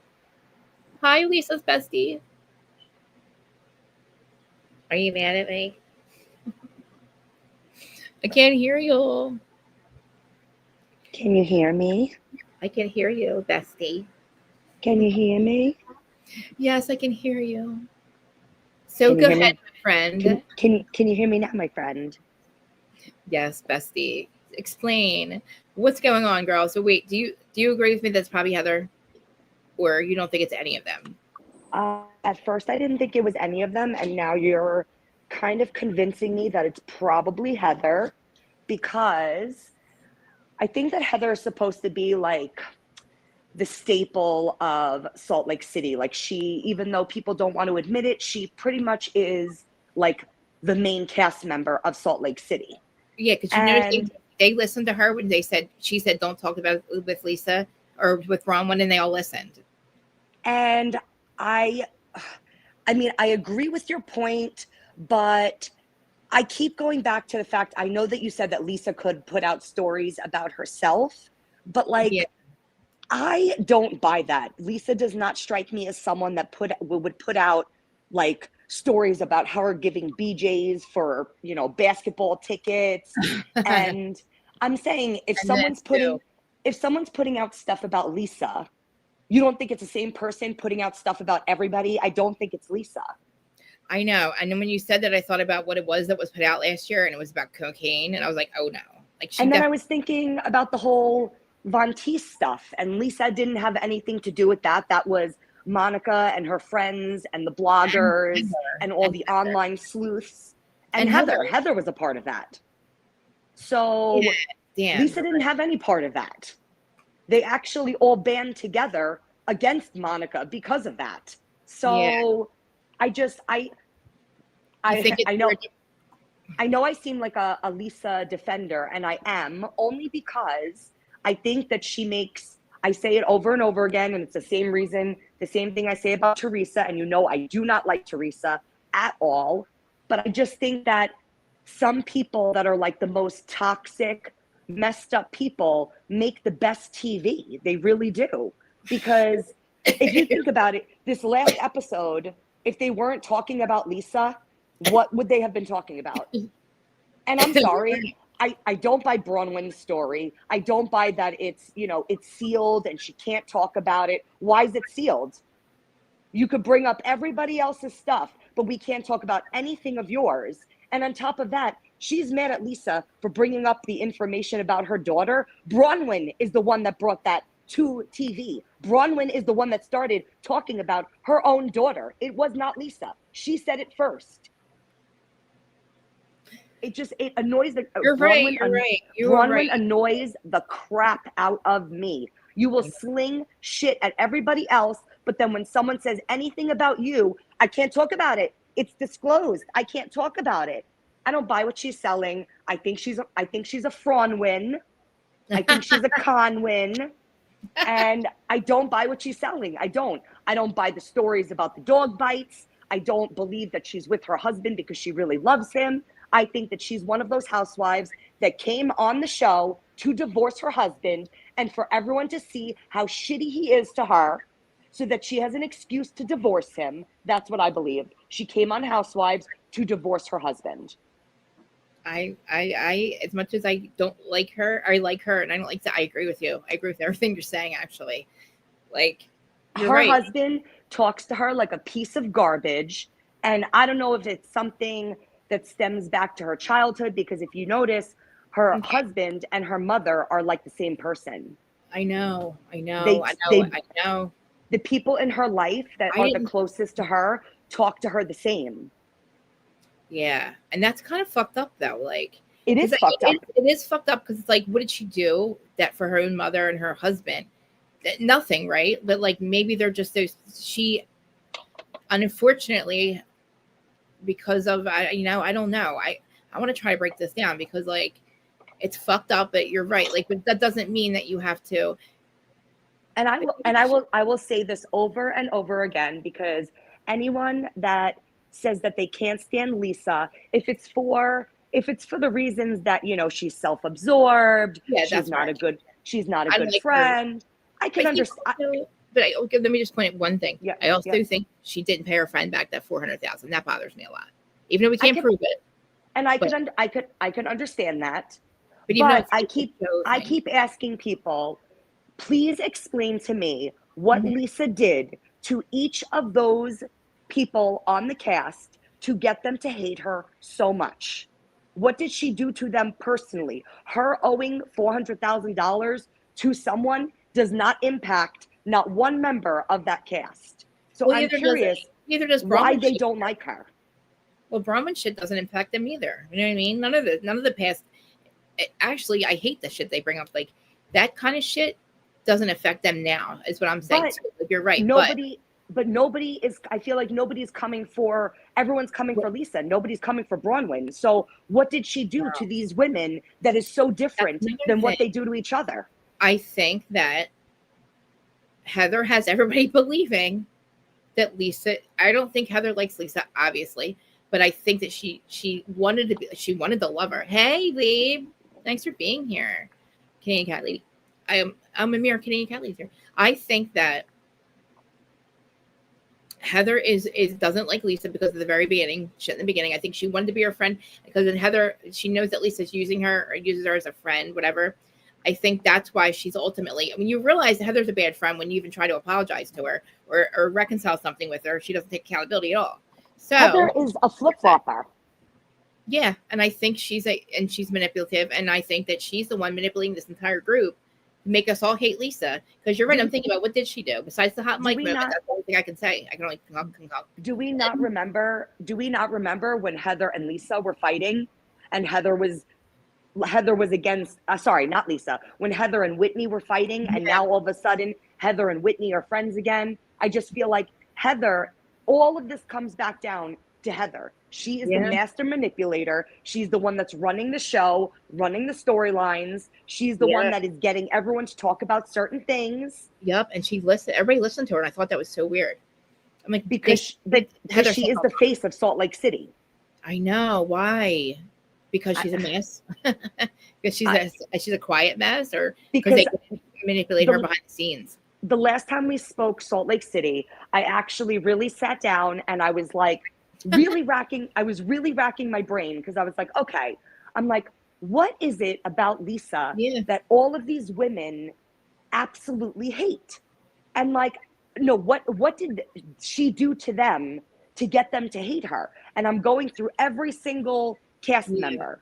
Hi, Lisa's bestie. Are you mad at me? I can't hear you. Can you hear me? I can hear you, bestie. Can you hear me? Yes, I can hear you. So go ahead, my friend. Can you hear me now, my friend? Yes, bestie. Explain what's going on, girl. So wait, do you agree with me that's probably Heather, or you don't think it's any of them? At first, I didn't think it was any of them, and now you're kind of convincing me that it's probably Heather, because I think that Heather is supposed to be like the staple of Salt Lake City. Like, she, even though people don't want to admit it, she pretty much is like the main cast member of Salt Lake City. Yeah, because you noticed they listened to her when she said don't talk about it with Lisa or with Bronwyn, and they all listened. And I mean, I agree with your point, but I keep going back to the fact, I know that you said that Lisa could put out stories about herself, but like, yeah. I don't buy that. Lisa does not strike me as someone that would put out like stories about her giving BJs for, basketball tickets. And I'm saying if someone's putting out stuff about Lisa, you don't think it's the same person putting out stuff about everybody? I don't think it's Lisa. I know. And then when you said that, I thought about what it was that was put out last year, and it was about cocaine. And I was like, oh no. Like she And then I was thinking about the whole Von Teese stuff, and Lisa didn't have anything to do with that. That was Monica and her friends and the bloggers and all the online sleuths. And Heather. Heather was a part of that. So Lisa didn't have any part of that. They actually all band together against Monica because of that. So I know I seem like a Lisa defender, and I am, only because I think that I say it over and over again, and it's the same reason, the same thing I say about Teresa, and I do not like Teresa at all, but I just think that some people that are like the most toxic, messed up people make the best TV. They really do. Because if you think about it, this last episode, if they weren't talking about Lisa, what would they have been talking about? And I'm sorry, I don't buy Bronwyn's story. I don't buy that it's sealed and she can't talk about it. Why is it sealed? You could bring up everybody else's stuff, but we can't talk about anything of yours. And on top of that, she's mad at Lisa for bringing up the information about her daughter. Bronwyn is the one that brought that to TV. Bronwyn is the one that started talking about her own daughter. It was not Lisa. She said it first. It annoys the You're right. Bronwyn annoys the crap out of me. You will sling shit at everybody else, but then when someone says anything about you, I can't talk about it. It's disclosed. I can't talk about it. I don't buy what she's selling. I think she's a Fraunwyn. I think she's a Conwyn. And I don't buy what she's selling. I don't buy the stories about the dog bites. I don't believe that she's with her husband because she really loves him. I think that she's one of those housewives that came on the show to divorce her husband and for everyone to see how shitty he is to her so that she has an excuse to divorce him. That's what I believe. She came on Housewives to divorce her husband. I as much as I don't like her, I like her, and I don't like that. I agree with you. I agree with everything you're saying, actually. Like, her husband talks to her like a piece of garbage. And I don't know if it's something that stems back to her childhood, because if you notice, her husband and her mother are like the same person. I know. I know. The people in her life that are the closest to her talk to her the same. Yeah. And that's kind of fucked up, though. Like, it is fucked up. It is fucked up because it's like, what did she do that for her own mother and her husband? Nothing, right? But like, maybe they're just those. She, unfortunately, because of I don't know. I want to try to break this down because like it's fucked up. But you're right. Like, but that doesn't mean that you have to. And I will say this over and over again, because anyone that says that they can't stand Lisa, if it's for the reasons that she's self-absorbed, she's not a good friend. I can understand. But let me just point out one thing. Yeah, I also think she didn't pay her friend back that $400,000. That bothers me a lot, even though we can't prove it. And I could understand that. But I keep asking people, please explain to me what Lisa did to each of those people on the cast to get them to hate her so much. What did she do to them personally? Her owing $400,000 to someone does not impact not one member of that cast. So I'm curious why they don't like her. Well, Bronwyn shit doesn't impact them either. You know what I mean? None of the past. Actually, I hate the shit they bring up. Like, that kind of shit doesn't affect them now, is what I'm saying. But so, like, you're right. But nobody is, I feel like nobody's coming for, everyone's coming for Lisa. Nobody's coming for Bronwyn. So what did she do to these women that is so different than what they do to each other? I think that Heather has everybody believing that Lisa, I don't think Heather likes Lisa, obviously, but I think that she wanted to love her. Hey, babe, thanks for being here. Canadian Cat Lady. I'm Amir, Canadian Cat Lady here. I think that Heather doesn't like Lisa because of the very beginning. Shit in the beginning. I think she wanted to be her friend because then Heather, she knows that Lisa's using her or uses her as a friend, whatever. I think that's why she's ultimately, you realize Heather's a bad friend when you even try to apologize to her or reconcile something with her. She doesn't take accountability at all. So Heather is a flip-flopper. yeah, and I think she's manipulative, and I think that she's the one manipulating this entire group to make us all hate Lisa. Because you're right, I'm thinking about what did she do besides the hot mic moment. That's the only thing I can say. I can only concoct. Do we not remember when Heather and Lisa were fighting, and Heather was against, sorry, not Lisa, when Heather and Whitney were fighting, and now all of a sudden Heather and Whitney are friends again? I just feel like Heather, all of this comes back down to Heather. She is the master manipulator. She's the one that's running the show, running the storylines. She's the one that is getting everyone to talk about certain things. Yep, and everybody listened to her, and I thought that was so weird. I'm like, because she is the face of Salt Lake City. I know. Why? Because she's a mess? Because she's a quiet mess, or because they manipulate her behind the scenes? The last time we spoke Salt Lake City, I actually really sat down and I was like really racking my brain, because I was like, okay, I'm like, what is it about Lisa that all of these women absolutely hate? And like, no, what did she do to them to get them to hate her? And I'm going through every single cast member,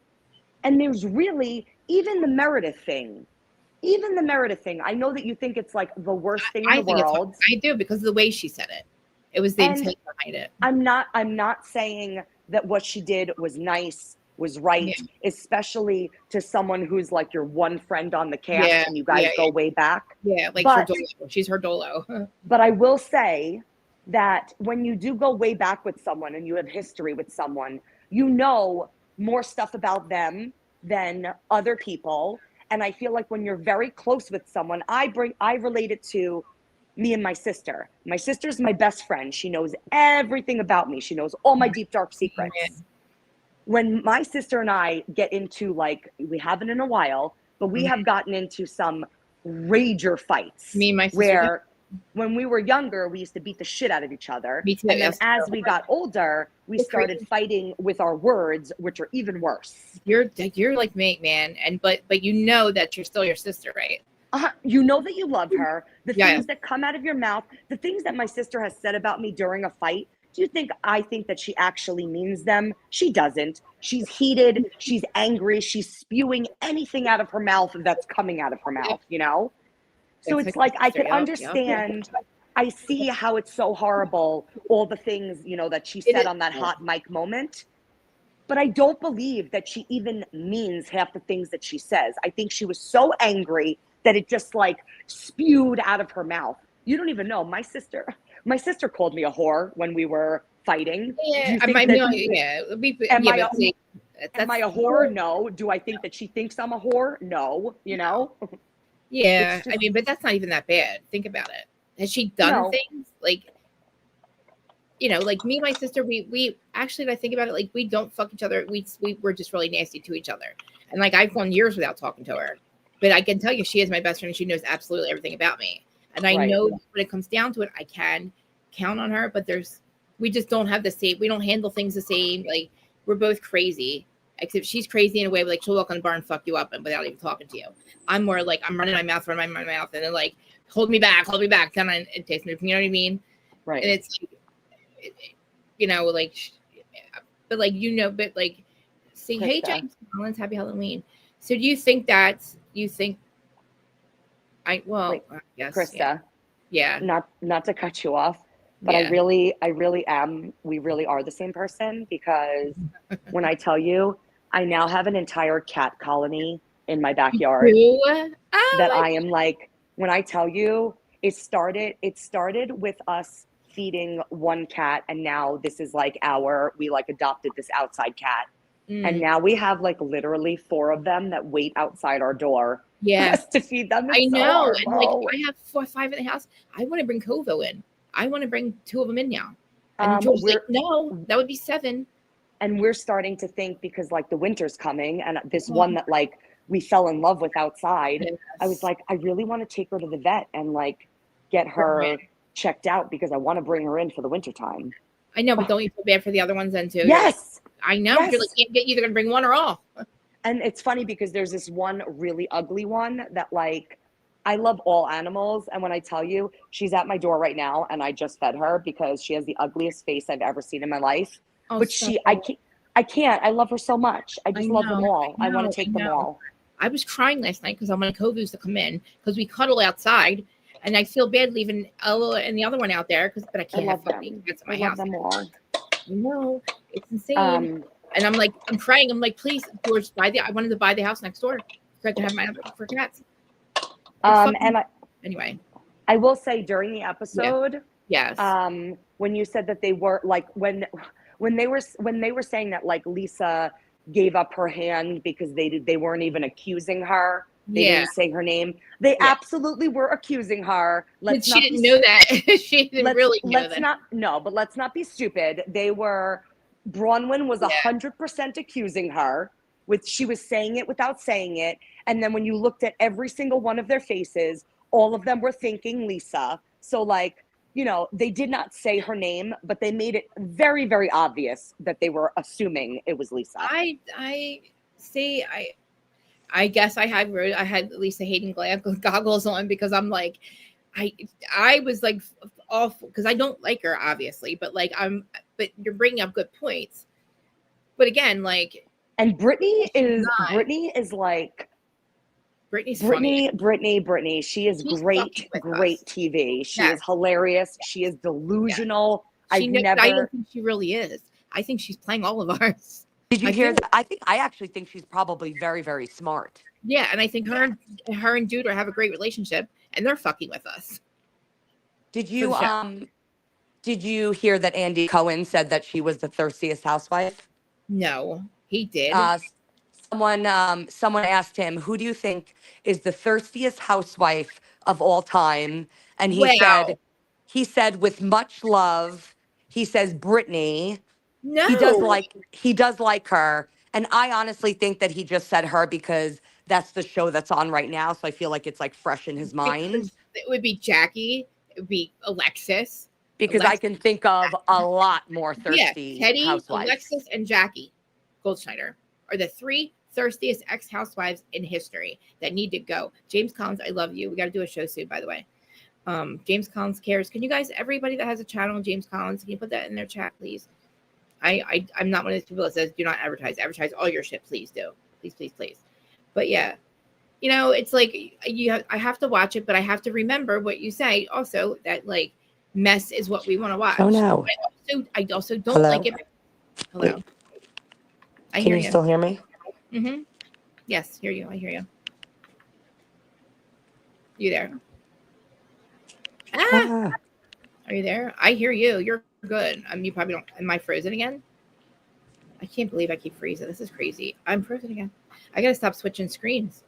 and there's really even the Meredith thing. I know that you think it's like the worst thing in the world. I do, because of the way she said it. It was the intent behind it. I'm not saying that what she did was nice, was right, especially to someone who's like your one friend on the cast and you guys go way back. Yeah, like her Dolo. She's her Dolo. But I will say that when you do go way back with someone and you have history with someone, you know more stuff about them than other people. And I feel like when you're very close with someone, I relate it to me and my sister. My sister's my best friend. She knows everything about me. She knows all my deep, dark secrets. When my sister and I get into, like, we haven't in a while, but we have gotten into some rager fights. Me and my sister. Where when we were younger, we used to beat the shit out of each other. Me too. And then as we got older, we started fighting with our words, which are even worse. You're like me, man. But you know that you're still your sister, right? You know that you love her. The things that come out of your mouth, the things that my sister has said about me during a fight, do you think I think that she actually means them? She doesn't. She's heated. She's angry. She's spewing anything out of her mouth that's coming out of her mouth, you know? So it's like I could understand. I see how it's so horrible, all the things, you know, that she said on that hot mic moment. But I don't believe that she even means half the things that she says. I think she was so angry that it just like spewed out of her mouth. You don't even know. My sister called me a whore when we were fighting. Yeah, am I a whore? No. Do I think that she thinks I'm a whore? No. You know? Yeah, I mean, but that's not even that bad. Think about it. Has she done things like, you know, like me and my sister, we actually, when I think about it, like we don't fuck each other. We were just really nasty to each other. And like I've gone years without talking to her. But I can tell you she is my best friend and she knows absolutely everything about me. And I know when it comes down to it, I can count on her, but we just don't have the same, we don't handle things the same. Like we're both crazy, except she's crazy in a way like she'll walk on the bar and fuck you up and without even talking to you. I'm more like, I'm running my mouth, and then like, hold me back. Then it takes me, you know what I mean? Right. And it's like, you know, like, but like, you know, but like, say, hey, James Collins, happy Halloween. So do you think Krista, not to cut you off, but I really am. We really are the same person, because when I tell you, I now have an entire cat colony in my backyard that I am like, when I tell you, it started with us feeding one cat, and now this is like we like adopted this outside cat. And now we have like literally 4 of them that wait outside our door for us to feed them. I know. And like I have 4 or 5 in the house. I want to bring Kovo in. I want to bring 2 of them in now. And George's like, no, that would be 7. And we're starting to think, because like the winter's coming, and this one that like we fell in love with outside, I was like, I really want to take her to the vet and like get her checked out, because I want to bring her in for the winter time. I know, but don't you feel bad for the other ones then too? Yes. I know. You're like, can't get, you're going to bring one or all. And it's funny because there's this one really ugly one that like, I love all animals. And when I tell you, she's at my door right now and I just fed her because she has the ugliest face I've ever seen in my life. Oh, But stop. I can't. I love her so much. I I just love them know, all. I want to I take them know. all. I was crying last night because I wanted Kovu's to come in because we cuddle outside, and I feel bad leaving Ella and the other one out there but I I can't have love fucking them. cats in I my love house. them all. No, it's insane. And I'm like, I'm praying. I'm like, please, George, I wanted to buy the house next door so I could have my other for cats. And Anyway, I will say during the yeah, episode, yes, when you said that they were like when they were saying that like Lisa gave up her hand because they weren't even accusing her. They yeah. didn't say her name. They Yeah. absolutely were accusing her. But she didn't know that. She didn't really know that. But let's not be stupid. Bronwyn was Yeah. 100% accusing her. She was saying it without saying it. And then when you looked at every single one of their faces, all of them were thinking Lisa. So like, you know, they did not say her name, but they made it very, very obvious that they were assuming it was Lisa. I see. I guess I had Lisa Hayden goggles on because I'm like, I was like awful because I don't like her obviously, but like but you're bringing up good points. But again, like, and Brittany is like Brittany's funny. Brittany. She is She's great us. TV. She Yes. is hilarious. She is delusional. Yes. I don't think she really is. I think she's playing all of ours. Did you hear that? I actually think she's probably very, very smart. Yeah, and I think her and Judah have a great relationship, and they're fucking with us. Did you hear that Andy Cohen said that she was the thirstiest housewife? No, he did. Someone asked him, "Who do you think is the thirstiest housewife of all time?" And he said, with much love, he says Brittany. No, he does like her, and I honestly think that he just said her because that's the show that's on right now. So I feel like it's like fresh in his mind. It would be Jackie. It would be Alexis. Because I can think of a lot more thirsty Teddy, housewives. Alexis, and Jackie Goldschneider are the three thirstiest ex-housewives in history that need to go. James Collins, I love you. We got to do a show soon, by the way. James Collins cares. Can you guys, everybody that has a channel, James Collins, can you put that in their chat, please? I'm not one of those people that says do not advertise. Advertise all your shit, please do. Please. But yeah, you know, it's like I have to watch it, but I have to remember what you say also, that like mess is what we want to watch. Oh no. I also don't like it. Hello. Wait. Can you still hear me? Mm-hmm. Yes, I hear you. You there? Ah! Are you there? I hear you. You're good. You probably don't. Am I frozen again? I can't believe I keep freezing. This is crazy. I'm frozen again. I gotta stop switching screens.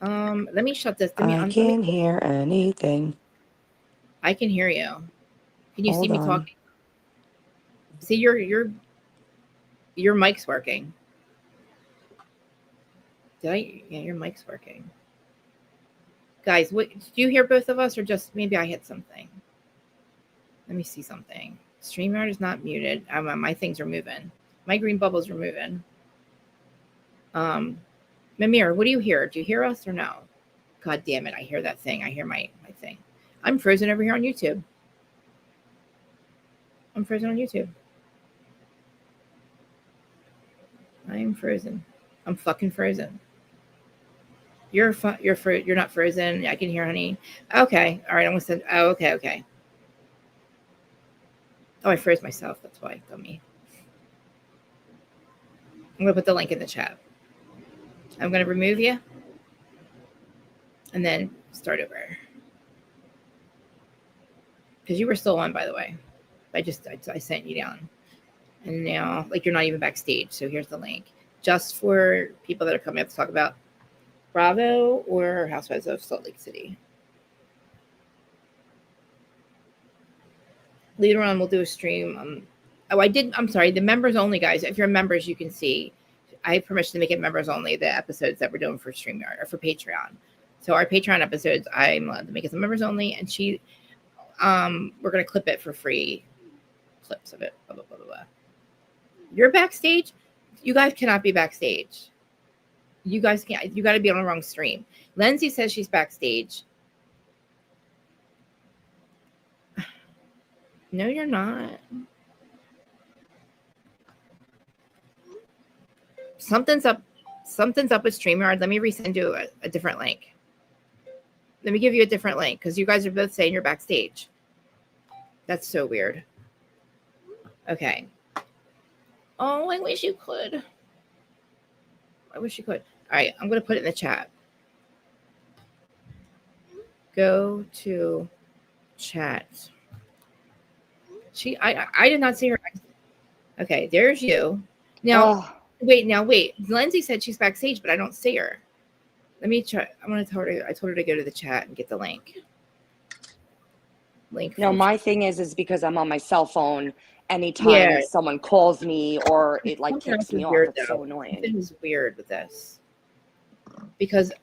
Let me shut this. I can't hear anything. I can hear you. Can you see me talking? See your mic's working. Yeah, your mic's working. Guys, what do you hear both of us or just maybe I hit something? Let me see something. StreamYard is not muted. My things are moving. My green bubbles are moving. Mimir, what do you hear? Do you hear us or no? God damn it, I hear that thing. I hear my thing. I'm frozen over here on YouTube. I'm frozen on YouTube. I am frozen. I'm fucking frozen. You're not frozen. I can hear, honey. Okay. All right. I'm gonna send. Oh, okay. Oh, I froze myself. That's why. Dummy. I'm gonna put the link in the chat. I'm gonna remove you, and then start over. Because you were still on, by the way. I sent you down, and now like you're not even backstage. So here's the link, just for people that are coming up to talk about Bravo or Housewives of Salt Lake City. Later on, we'll do a stream. I'm sorry, the members only, guys. If you're members, you can see. I have permission to make it members only, the episodes that we're doing for StreamYard or for Patreon. So our Patreon episodes, I'm allowed to make it the members only. And we're going to clip it for free. Clips of it. Blah, blah, blah, blah. You're backstage? You guys cannot be backstage. You guys can't. You got to be on the wrong stream. Lindsay says she's backstage. No, you're not. Something's up. Something's up with StreamYard. Let me resend you a different link. Let me give you a different link because you guys are both saying you're backstage. That's so weird. Okay. Oh, I wish you could. I wish you could. All right, I'm going to put it in the chat. Go to chat. I did not see her. Okay, there's you. Now, wait. Lindsay said she's backstage, but I don't see her. Let me try. I told her to go to the chat and get the link. No, my thing is because I'm on my cell phone. Anytime someone calls me or it like kicks me off, it's so annoying. It was weird with this because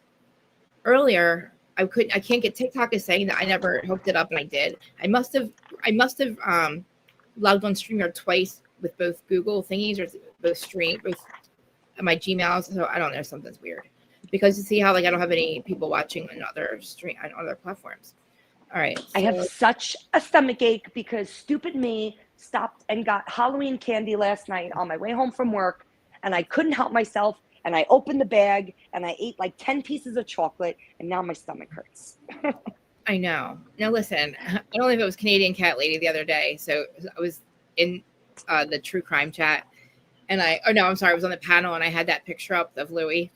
earlier I can't get. TikTok is saying that I never hooked it up, and I did. I must have logged on StreamYard twice with both Google thingies or both my Gmails. So I don't know, something's weird because you see how like I don't have any people watching on other platforms. All right. I have such a stomach ache because stupid me stopped and got Halloween candy last night on my way home from work, and I couldn't help myself. And I opened the bag and I ate like 10 pieces of chocolate, and now my stomach hurts. I know. Now listen, I don't know if it was Canadian Cat Lady the other day. So I was in the true crime chat, and I was on the panel, and I had that picture up of Louis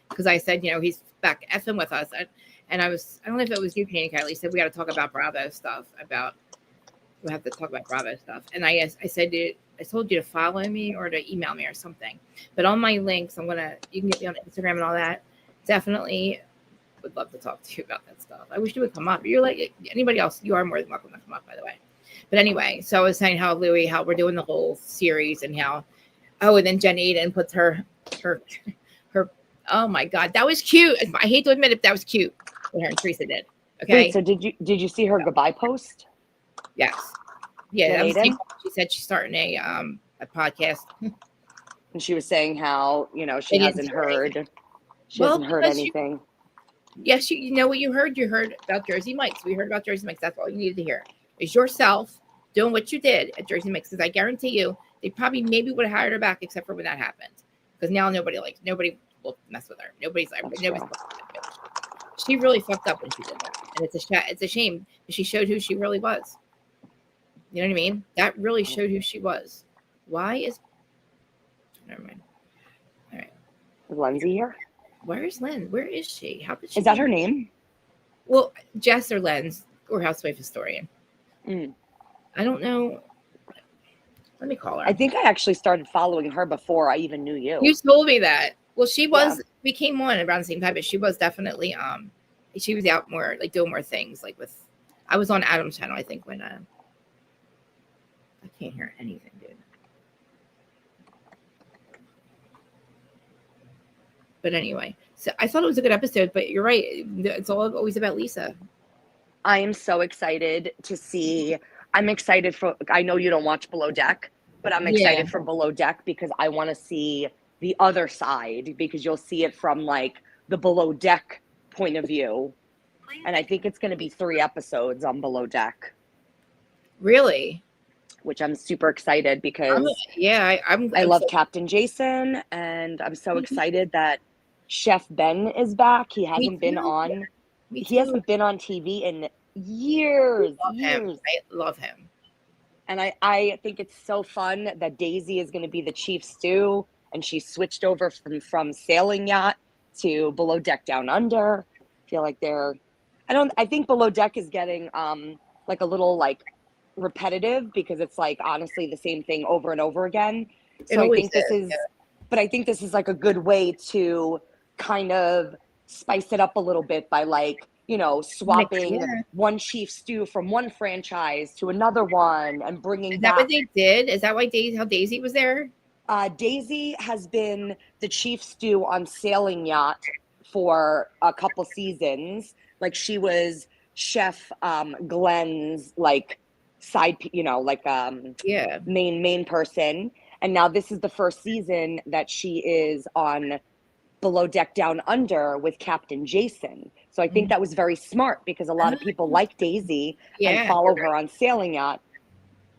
because I said, he's back effing with us. And I don't know if it was you, Canadian Cat Lady, said we got to talk about Bravo stuff. We have to talk about Bravo stuff. And I said, I told you to follow me or to email me or something. But on my links, you can get me on Instagram and all that. Definitely would love to talk to you about that stuff. I wish you would come up. You're like anybody else. You are more than welcome to come up, by the way. But anyway, so I was saying how we're doing the whole series and how, and then Jen Aiden puts her, oh my God, that was cute. I hate to admit it, that was cute what her and Teresa did. Okay. Wait, so did you see her goodbye post? Yes. Yeah. She said she's starting a podcast. And she was saying how, she hasn't heard anything. Yes, you know what you heard? You heard about Jersey Mike's. We heard about Jersey Mike's. That's all you needed to hear. Is yourself doing what you did at Jersey Mike's. Because I guarantee you, they probably maybe would have hired her back except for when that happened. Because now nobody will mess with her. Nobody's she really fucked up when she did that. And it's a shame. She showed who she really was. You know what I mean? That really showed who she was. Never mind. All right. Is Lindsay here? Where is Lynn? Where is she? How did she? Is that her name? Well, Jess or Len's or housewife historian. I don't know. Let me call her. I think I actually started following her before I even knew you. You told me that. Well, she was. Yeah. We came on around the same time, but she was definitely. She was out more, like doing more things, like with. I was on Adam's channel, I think, when. I can't hear anything, dude. But anyway, so I thought it was a good episode, but you're right. It's always about Lisa. I am so excited to see. I'm excited for, I know you don't watch Below Deck, but I'm excited for Below Deck because I want to see the other side because you'll see it from like the Below Deck point of view. And I think it's going to be 3 episodes on Below Deck. Really? Which I'm super excited because I love Captain Jason, and I'm so excited that Chef Ben is back. He hasn't been on TV in years. I love him. And I think it's so fun that Daisy is going to be the chief stew, and she switched over from Sailing Yacht to Below Deck Down Under. I feel like I think Below Deck is getting like a little like repetitive because it's like honestly the same thing over and over again. So I think this is like a good way to kind of spice it up a little bit by like, swapping one chief stew from one franchise to another one and bringing that what they did? Is that why Daisy was there? Daisy has been the chief stew on Sailing Yacht for a couple seasons. Like she was Chef Glenn's like side, main person. And now this is the first season that she is on Below Deck Down Under with Captain Jason. So I think that was very smart because a lot of people like Daisy and follow her on Sailing Yacht.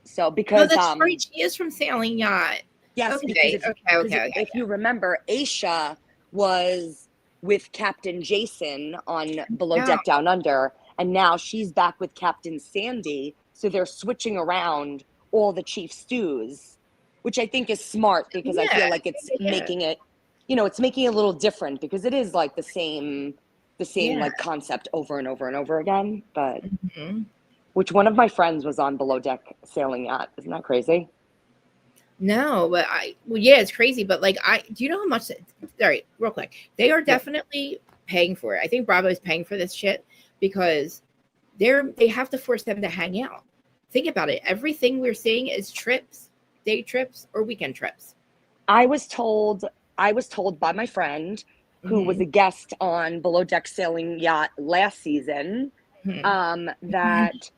So because that's right, she is from Sailing Yacht. Yes, okay, because if you remember, Aisha was with Captain Jason on Below Deck Down Under, and now she's back with Captain Sandy. So they're switching around all the chief stews, which I think is smart because I feel like it's making it, it's making it a little different because it is like the same like concept over and over and over again. But which one of my friends was on Below Deck Sailing Yacht? Isn't that crazy? No, but it's crazy. But like, do you know how much? Sorry, real quick, they are definitely paying for it. I think Bravo is paying for this shit because they have to force them to hang out. Think about it. Everything we're seeing is trips, day trips, or weekend trips. I was told by my friend who was a guest on Below Deck Sailing Yacht last season that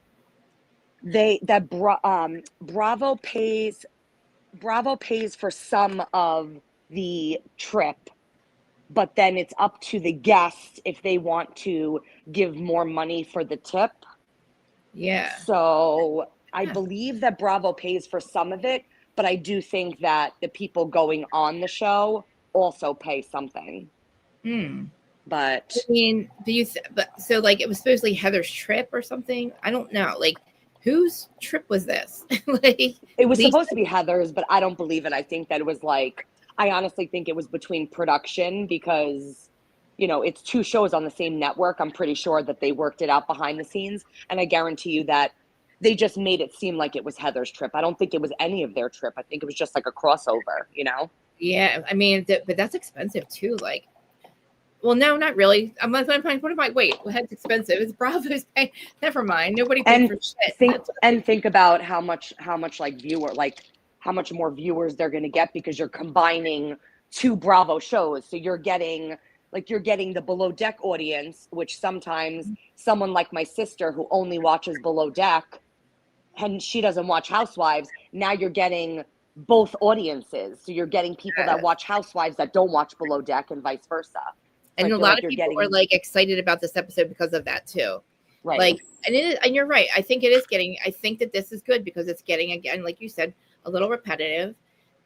Bravo pays for some of the trip, but then it's up to the guests if they want to give more money for the tip. Yeah. So I believe that Bravo pays for some of it, but I do think that the people going on the show also pay something. But I mean, so like it was supposedly Heather's trip or something? I don't know. Like, whose trip was this? Like, it was supposed to be Heather's, but I don't believe it. I think that it was like, I honestly think it was between production because, it's two shows on the same network. I'm pretty sure that they worked it out behind the scenes. And I guarantee you that they just made it seem like it was Heather's trip. I don't think it was any of their trip. I think it was just like a crossover, Yeah. I mean, but that's expensive too. Like, well, no, not really. I'm like, what am I? Wait, well, that's expensive. It's Bravo's paying. Never mind. Nobody paid for shit. Think about how much like how much more viewers they're going to get because you're combining two Bravo shows. So you're getting the Below Deck audience, which sometimes someone like my sister who only watches Below Deck and she doesn't watch Housewives. Now you're getting both audiences. So you're getting people that watch Housewives that don't watch Below Deck and vice versa. And a lot of people are like excited about this episode because of that too. Right. Like, and you're right. I think that this is good because it's getting, again, like you said, a little repetitive,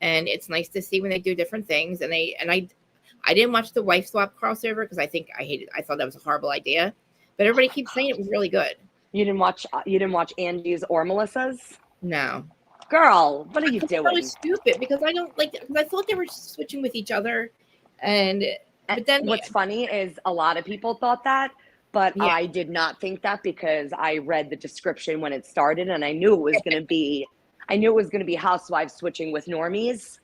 and it's nice to see when they do different things. And I didn't watch the wife swap crossover because I thought that was a horrible idea, but everybody keeps saying it was really good. You didn't watch Andy's or Melissa's? No. Girl, what are you doing? That was stupid because I thought they were switching with each other, but then what's funny is a lot of people thought that, but I did not think that because I read the description when it started and I knew it was going to be Housewives switching with normies.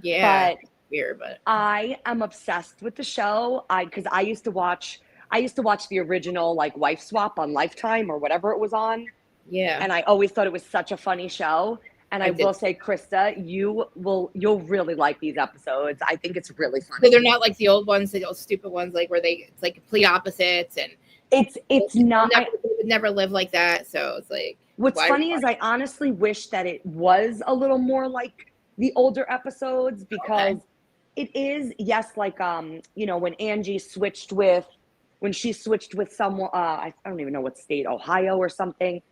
Yeah. But weird, but I am obsessed with the show. Because I used to watch the original like Wife Swap on Lifetime or whatever it was on. Yeah. And I always thought it was such a funny show. And I will say, Krista, you'll really like these episodes. I think it's really funny. So they're not like the old ones, the old stupid ones, like where it's like complete opposites, and it's not. They would never live like that. So it's like, what's funny is I honestly wish that it was a little more like the older episodes because it is like when Angie switched with someone I don't even know what state, Ohio or something.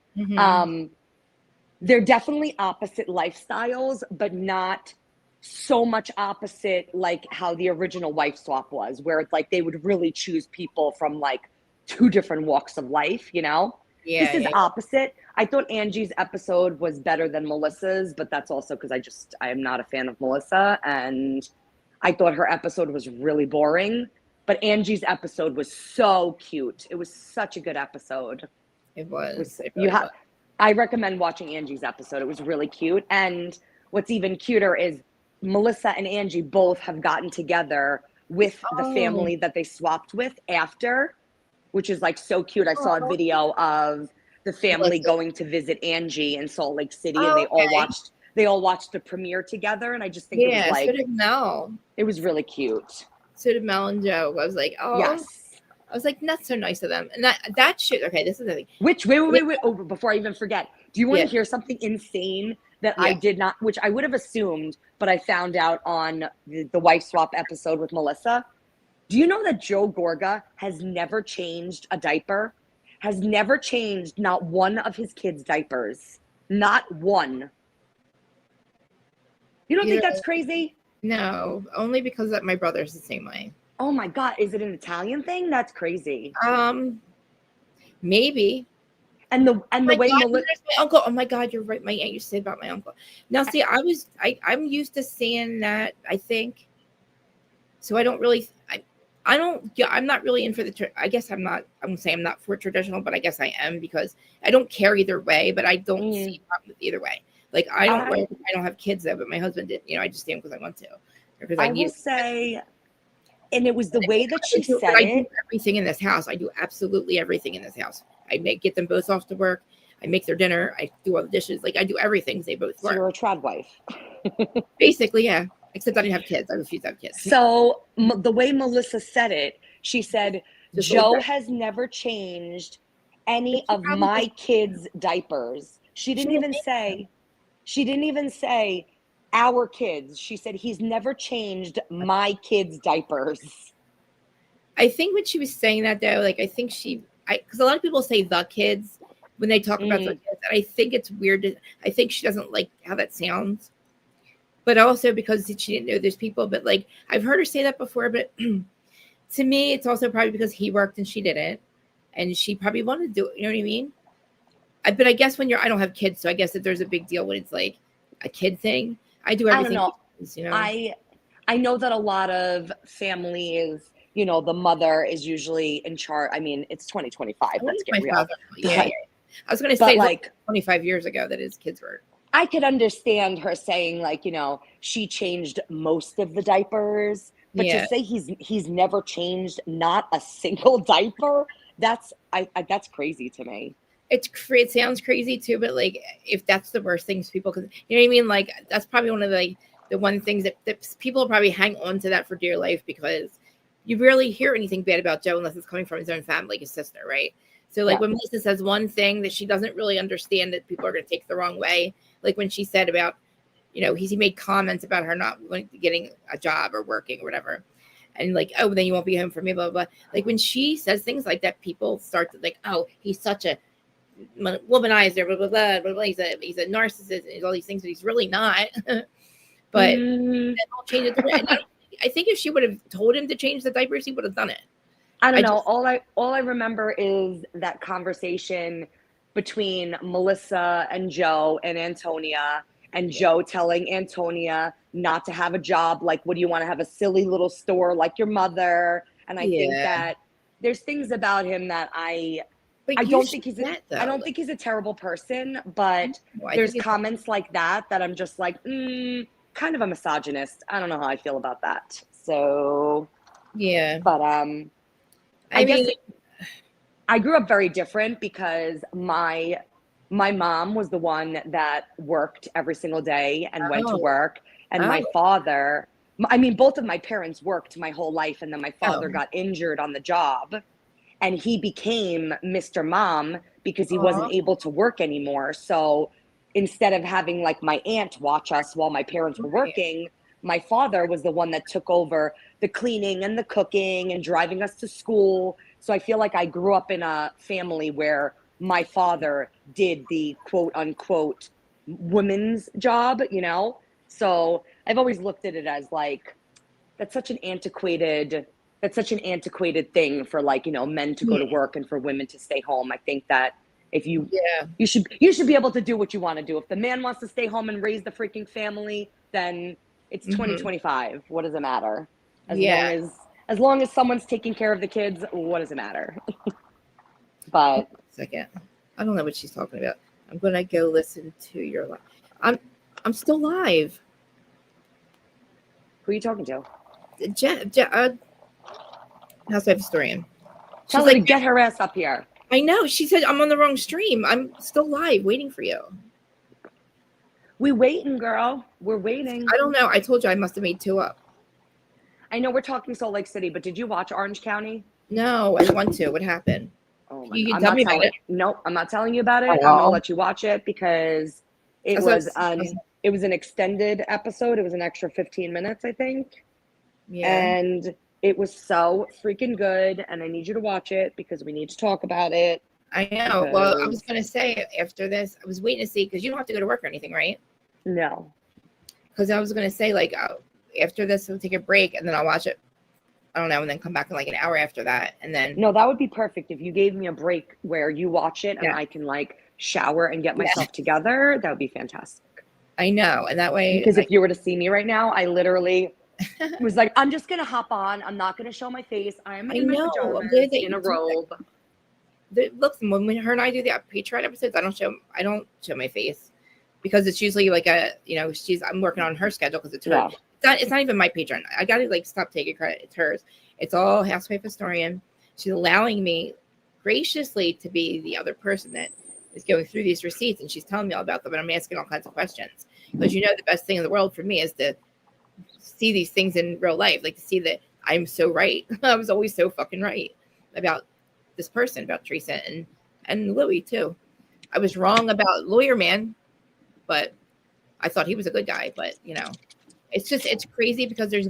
They're definitely opposite lifestyles, but not so much opposite like how the original Wife Swap was, where it's like they would really choose people from like two different walks of life, Yeah. This is opposite. I thought Angie's episode was better than Melissa's, but that's also because I am not a fan of Melissa, and I thought her episode was really boring. But Angie's episode was so cute. It was such a good episode. It was. I recommend watching Angie's episode. It was really cute. And what's even cuter is Melissa and Angie both have gotten together with the family that they swapped with after, which is like so cute. I saw a video of the family going to visit Angie in Salt Lake City, and they all watched the premiere together. And I just think it was like, so did Mel. It was really cute. So did Mel and Joe. I was like, yes. I was like, that's so nice of them. And that shit. Okay, this is the thing. Wait. Oh, before I even forget, do you want to hear something insane that I did not, which I would have assumed, but I found out on the Wife Swap episode with Melissa? Do you know that Joe Gorga has never changed a diaper? Has never changed not one of his kids' diapers. Not one. You don't think that's crazy? No, only because that my brother's the same way. Oh my God, is it an Italian thing? That's crazy. Maybe. And the way God, my uncle. Oh my God, you're right. My aunt used to say about my uncle. Now, see, I'm used to seeing that. I think. So I don't really. I don't. Yeah, I'm not really in for the. I guess I'm not. I'm saying I'm not for traditional, but I guess I am because I don't care either way. But I don't see a problem with either way. Like I don't have kids though, but my husband did. You know, I just stand because I want to. Because I will say, and it was the way that she said it. I do everything in this house. I do absolutely everything in this house. I get them both off to work. I make their dinner. I do all the dishes. Like I do everything. They both work. So you're a trad wife. Basically, yeah. Except I didn't have kids. I refuse to have kids. So the way Melissa said it, she said, Joe has never changed any of my kids' diapers. She didn't even say our kids. She said he's never changed my kids' diapers. I think when she was saying that though, like I think because a lot of people say the kids when they talk about the kids, and I think it's weird. I think she doesn't like how that sounds. But also because she didn't know those people. But like I've heard her say that before. But to me, it's also probably because he worked and she didn't, and she probably wanted to do it. You know what I mean? But I guess I don't have kids, so I guess that there's a big deal when it's like a kid thing. I do everything. I don't know. Kids, you know? I know that a lot of families, you know, the mother is usually in charge. I mean, it's 2025. Let's get real. Yeah. I was going to say like 25 years ago that his kids were. I could understand her saying like, you know, she changed most of the diapers, but to say he's never changed not a single diaper, that's crazy to me. It sounds crazy too, but like if that's the worst things people can, you know what I mean? Like that's probably one of the one things that people probably hang on to that for dear life because you rarely hear anything bad about Joe unless it's coming from his own family, his sister, right? So like when Melissa says one thing that she doesn't really understand that people are going to take the wrong way, like when she said about, you know, he made comments about her not getting a job or working or whatever. And like, oh, then you won't be home for me, blah, blah, blah. Like when she says things like that, people start to like, oh, he's such a womanizer, blah, blah, blah, blah, blah. He's a narcissist and all these things, but he's really not. But I'll change it. And I think if she would have told him to change the diapers, he would have done it. I don't know. All I remember is that conversation between Melissa and Joe and Antonia, and Joe telling Antonia not to have a job. Like, what do you want to have a silly little store like your mother? And I think that there's things about him that I don't think he's a terrible person, but there's comments like that I'm just like, kind of a misogynist. I don't know how I feel about that. So yeah, but I guess I grew up very different because my mom was the one that worked every single day and went to work. And my father, I mean, both of my parents worked my whole life. And then my father got injured on the job and he became Mr. Mom because he wasn't able to work anymore. So instead of having like my aunt watch us while my parents were working, my father was the one that took over the cleaning and the cooking and driving us to school. So I feel like I grew up in a family where my father did the quote unquote woman's job, you know? So I've always looked at it as like, that's such an antiquated thing for like, you know, men to go to work and for women to stay home. I think that if you should be able to do what you want to do. If the man wants to stay home and raise the freaking family, then it's 2025. What does it matter? As long as someone's taking care of the kids, what does it matter? But second, I don't know what she's talking about. I'm gonna go listen to your live. I'm still live. Who are you talking to? Housewife historian. Tell her to get her ass up here. I know. She said I'm on the wrong stream. I'm still live, waiting for you. We waiting, girl. We're waiting. I don't know. I told you I must have made 2 up. I know we're talking Salt Lake City, but did you watch Orange County? No, I want to. What happened? Oh my God. Tell me about it. No, I'm not telling you about it. Oh. I'm gonna let you watch it because it was an extended episode. It was an extra 15 minutes, I think. Yeah. And It was so freaking good, and I need you to watch it because we need to talk about it. I know. Well, I was Because gonna say after this, I was waiting to see because you don't have to go to work or anything, right? no, Because I was gonna say like after this, I'll take a break and then I'll watch it. I don't know, and then come back in like an hour after that, and then no, that would be perfect if you gave me a break where you watch it and yeah, I can like shower and get yeah, myself together. That would be fantastic. I know, and that way, Because if you were to see me right now, I literally was like, I'm just gonna hop on. I'm not gonna show my face. I'm I in my know. I'm glad pajamas, that in you a do that. robe. Look, when her and I do the Patreon episodes, I don't show my face because it's usually like I'm working on her schedule because it's her. Yeah. It's not even my Patreon. I gotta like stop taking credit. It's hers. It's all Housewife Historian. She's allowing me graciously to be the other person that is going through these receipts, and she's telling me all about them, and I'm asking all kinds of questions because the best thing in the world for me is to see these things in real life, like to see that I'm so right. I was always so fucking right about this person, about Teresa and Louis too. I was wrong about Lawyer Man, but I thought he was a good guy. But it's crazy because there's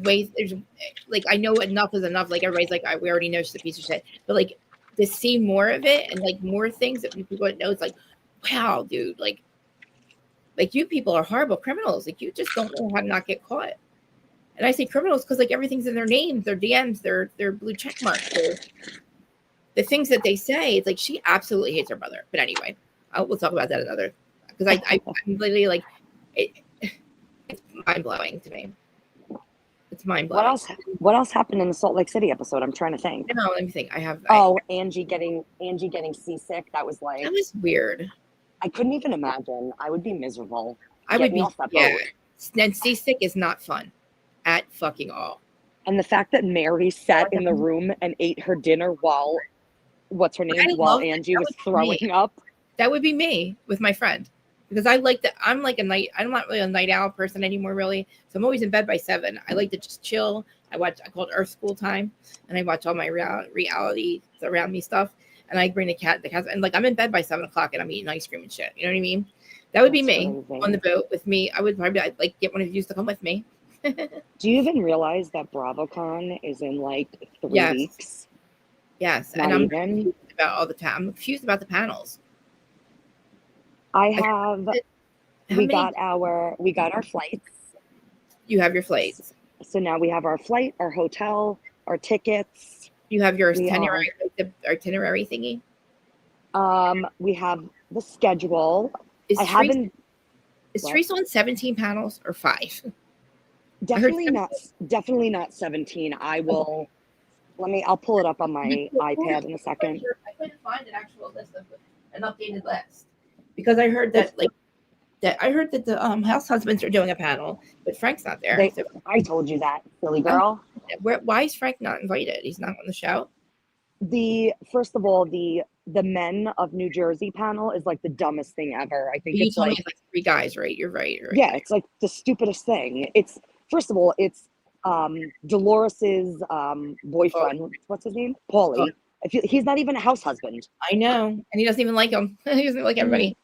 like I know enough is enough. Like everybody's like we already know she's a piece of shit, but like to see more of it and like more things that people don't know, it's like wow, dude, like you people are horrible criminals. Like you just don't know how to not get caught. And I say criminals because like everything's in their names, their DMs, their blue check marks, the things that they say. It's like she absolutely hates her brother. But anyway, we'll talk about that another because I'm literally like it's mind blowing to me. It's mind blowing. What else happened in the Salt Lake City episode? I'm trying to think. No, let me think. Angie getting seasick. That was weird. I couldn't even imagine. I would be miserable. I would be off that boat. And seasick is not fun at fucking all. And the fact that Mary sat in the room and ate her dinner while Angie was throwing up. That would be me with my friend. Because I like that I'm not really a night owl person anymore, really. So I'm always in bed by 7. I like to just chill. I call it Earth School time, and I watch all my reality around me stuff. And I bring the cats, and like I'm in bed by 7:00, and I'm eating ice cream and shit. You know what I mean? That would be me on the boat with me. I would probably like get one of you to come with me. Do you even realize that BravoCon is in like 3 weeks? Yes, and I'm confused about all the time. I'm confused about the panels. We got our flights. You have your flights. So now we have our flight, our hotel, our tickets. You have your itinerary thingy. We have the schedule. Is Teresa on 17 panels or 5? Definitely not 17. I'll pull it up on my iPad in a second. I couldn't find an actual list of an updated list because I heard that the house husbands are doing a panel, but Frank's not there. I told you that, silly girl. Why is Frank not invited? He's not on the show. First of all, the Men of New Jersey panel is like the dumbest thing ever. I think it's like 3 guys, right? You're right. Yeah, it's like the stupidest thing. It's first of all, it's Dolores's boyfriend. What's his name? Paulie. He's not even a house husband. I know, and he doesn't even like him. He doesn't like everybody.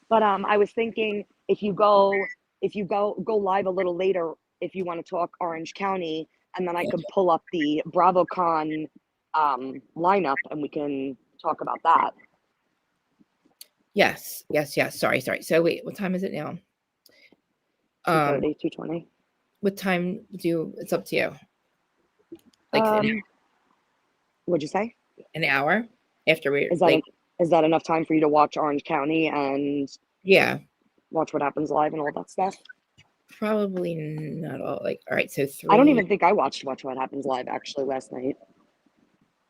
But I was thinking if you go live a little later, if you want to talk Orange County, and then I could pull up the BravoCon lineup and we can talk about that. Yes. Sorry. So wait, what time is it now? 2:30, 2:20. What time it's up to you. Like what'd you say? An hour after we is that enough time for you to watch Orange County and watch What Happens Live and all that stuff? Probably not all. All right, so 3. I don't even think I watched What Happens Live actually last night.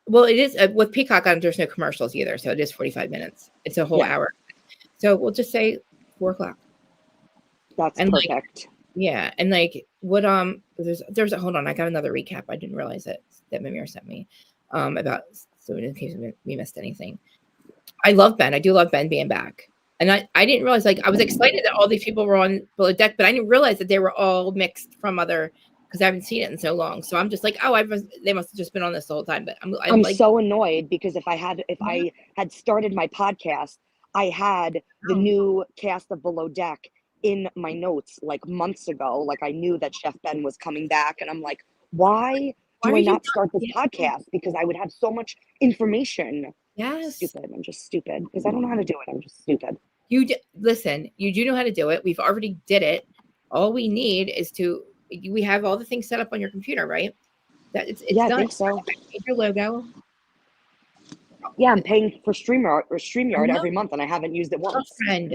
Well, it is with Peacock on. There's no commercials either, so it is 45 minutes. It's a whole hour. So we'll just say 4:00. That's perfect. And what there's a hold on. I got another recap. I didn't realize that Mimir sent me about, so in case we missed anything. I love Ben. I do love Ben being back. And I didn't realize, I was excited that all these people were on Below Deck, but I didn't realize that they were all mixed from other, because I haven't seen it in so long. So I'm just like, they must have just been on this the whole time. But I'm so annoyed because if I had started my podcast, I had the new cast of Below Deck in my notes like months ago. Like I knew that Chef Ben was coming back, and I'm like, why do are I you not start this not- podcast? Because I would have so much information. Yes. Stupid. I'm just stupid because I don't know how to do it. I'm just stupid. Listen, you do know how to do it. We've already did it. All we need is we have all the things set up on your computer, right? That it's Yeah, I done. think so. Made your logo. Yeah, I'm paying for I StreamYard know, every month, and I haven't used it once. girlfriend.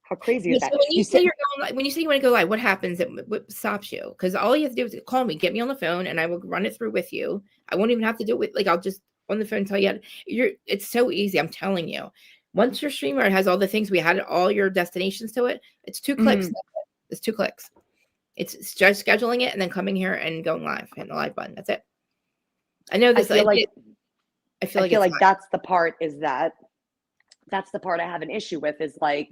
How crazy Yeah, is so that? when you say you're going live, when you say you want to go live, what happens? What stops you? Because all you have to do is call me, get me on the phone, and I will run it through with you. I won't even have to do it with, like, I'll just on the phone tell you. It's so easy. I'm telling you. Once your streamer has all the things, we had all your destinations to it. It's 2 clicks. Mhm. It's 2 clicks. It's just scheduling it and then coming here and going live, hitting the live button. That's it. I know this. I feel like it's that's the part that's the part I have an issue with is like,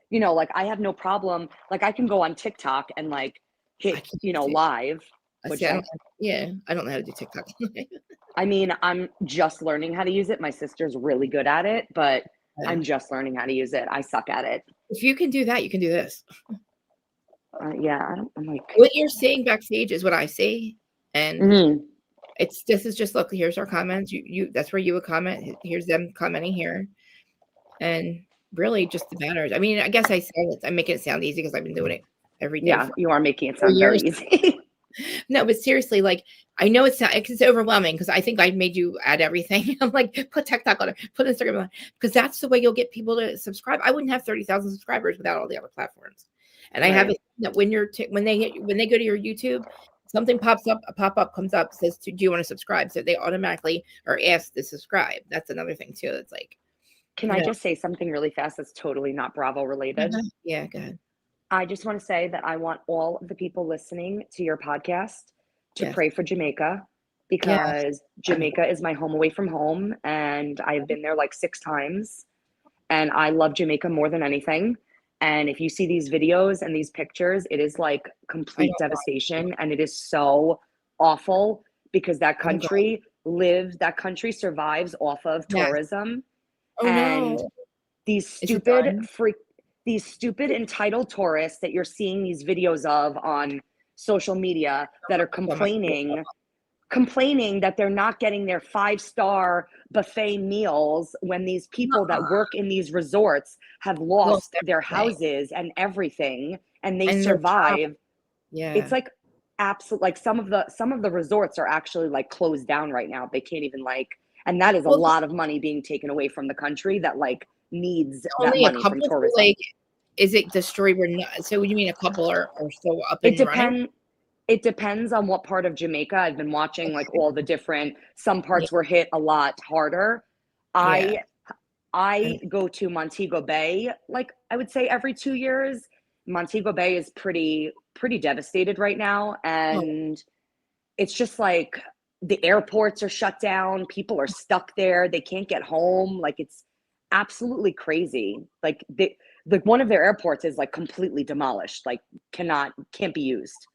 you know, like I have no problem. Like I can go on TikTok and like hit, you know, live. I don't know how to do TikTok. I mean, I'm just learning how to use it. My sister's really good at it, but I'm just learning how to use it. I suck at it. If you can do that, you can do this. Yeah, I'm like, what you're seeing backstage is what I see, and mhm. this is just, look, here's our comments. You that's where you would comment. Here's them commenting here, and really just the banners. I mean, I guess I'm making it sound easy because I've been doing it every day. Yeah, you are making it sound very easy. No, but seriously, like, I know it's overwhelming because I think I made you add everything. I'm like, put TikTok on it, put Instagram on it, because that's the way you'll get people to subscribe. I wouldn't have 30,000 subscribers without all the other platforms. And right. I have it that when they go to your YouTube, something pops up, a pop-up comes up, says, do you want to subscribe? So they automatically are asked to subscribe. That's another thing too. It's like, can I just say something really fast that's totally not Bravo related? Yeah, go ahead. I just want to say that I want all of the people listening to your podcast to pray for Jamaica, because Jamaica is my home away from home, and I've been there like 6 times, and I love Jamaica more than anything. And if you see these videos and these pictures, it is like complete devastation, and it is so awful because that country survives off of tourism. Oh, and no. These stupid entitled tourists that you're seeing these videos of on social media that are complaining that they're not getting their 5-star buffet meals when these people that work in these resorts have lost their houses and everything, and they survive. It's like absolute, like some of the resorts are actually like closed down right now. They can't even and that is a lot of money being taken away from the country that like needs that money from tourism. Like, is it the story we're not? So what do you mean a couple are still up and running? It depends on what part of Jamaica. I've been watching like all the different, some parts were hit a lot harder. I go to Montego Bay, like I would say every 2 years. Montego Bay is pretty devastated right now. And it's just like the airports are shut down. People are stuck there. They can't get home. Like it's absolutely crazy. Like one of their airports is like completely demolished, like can't be used.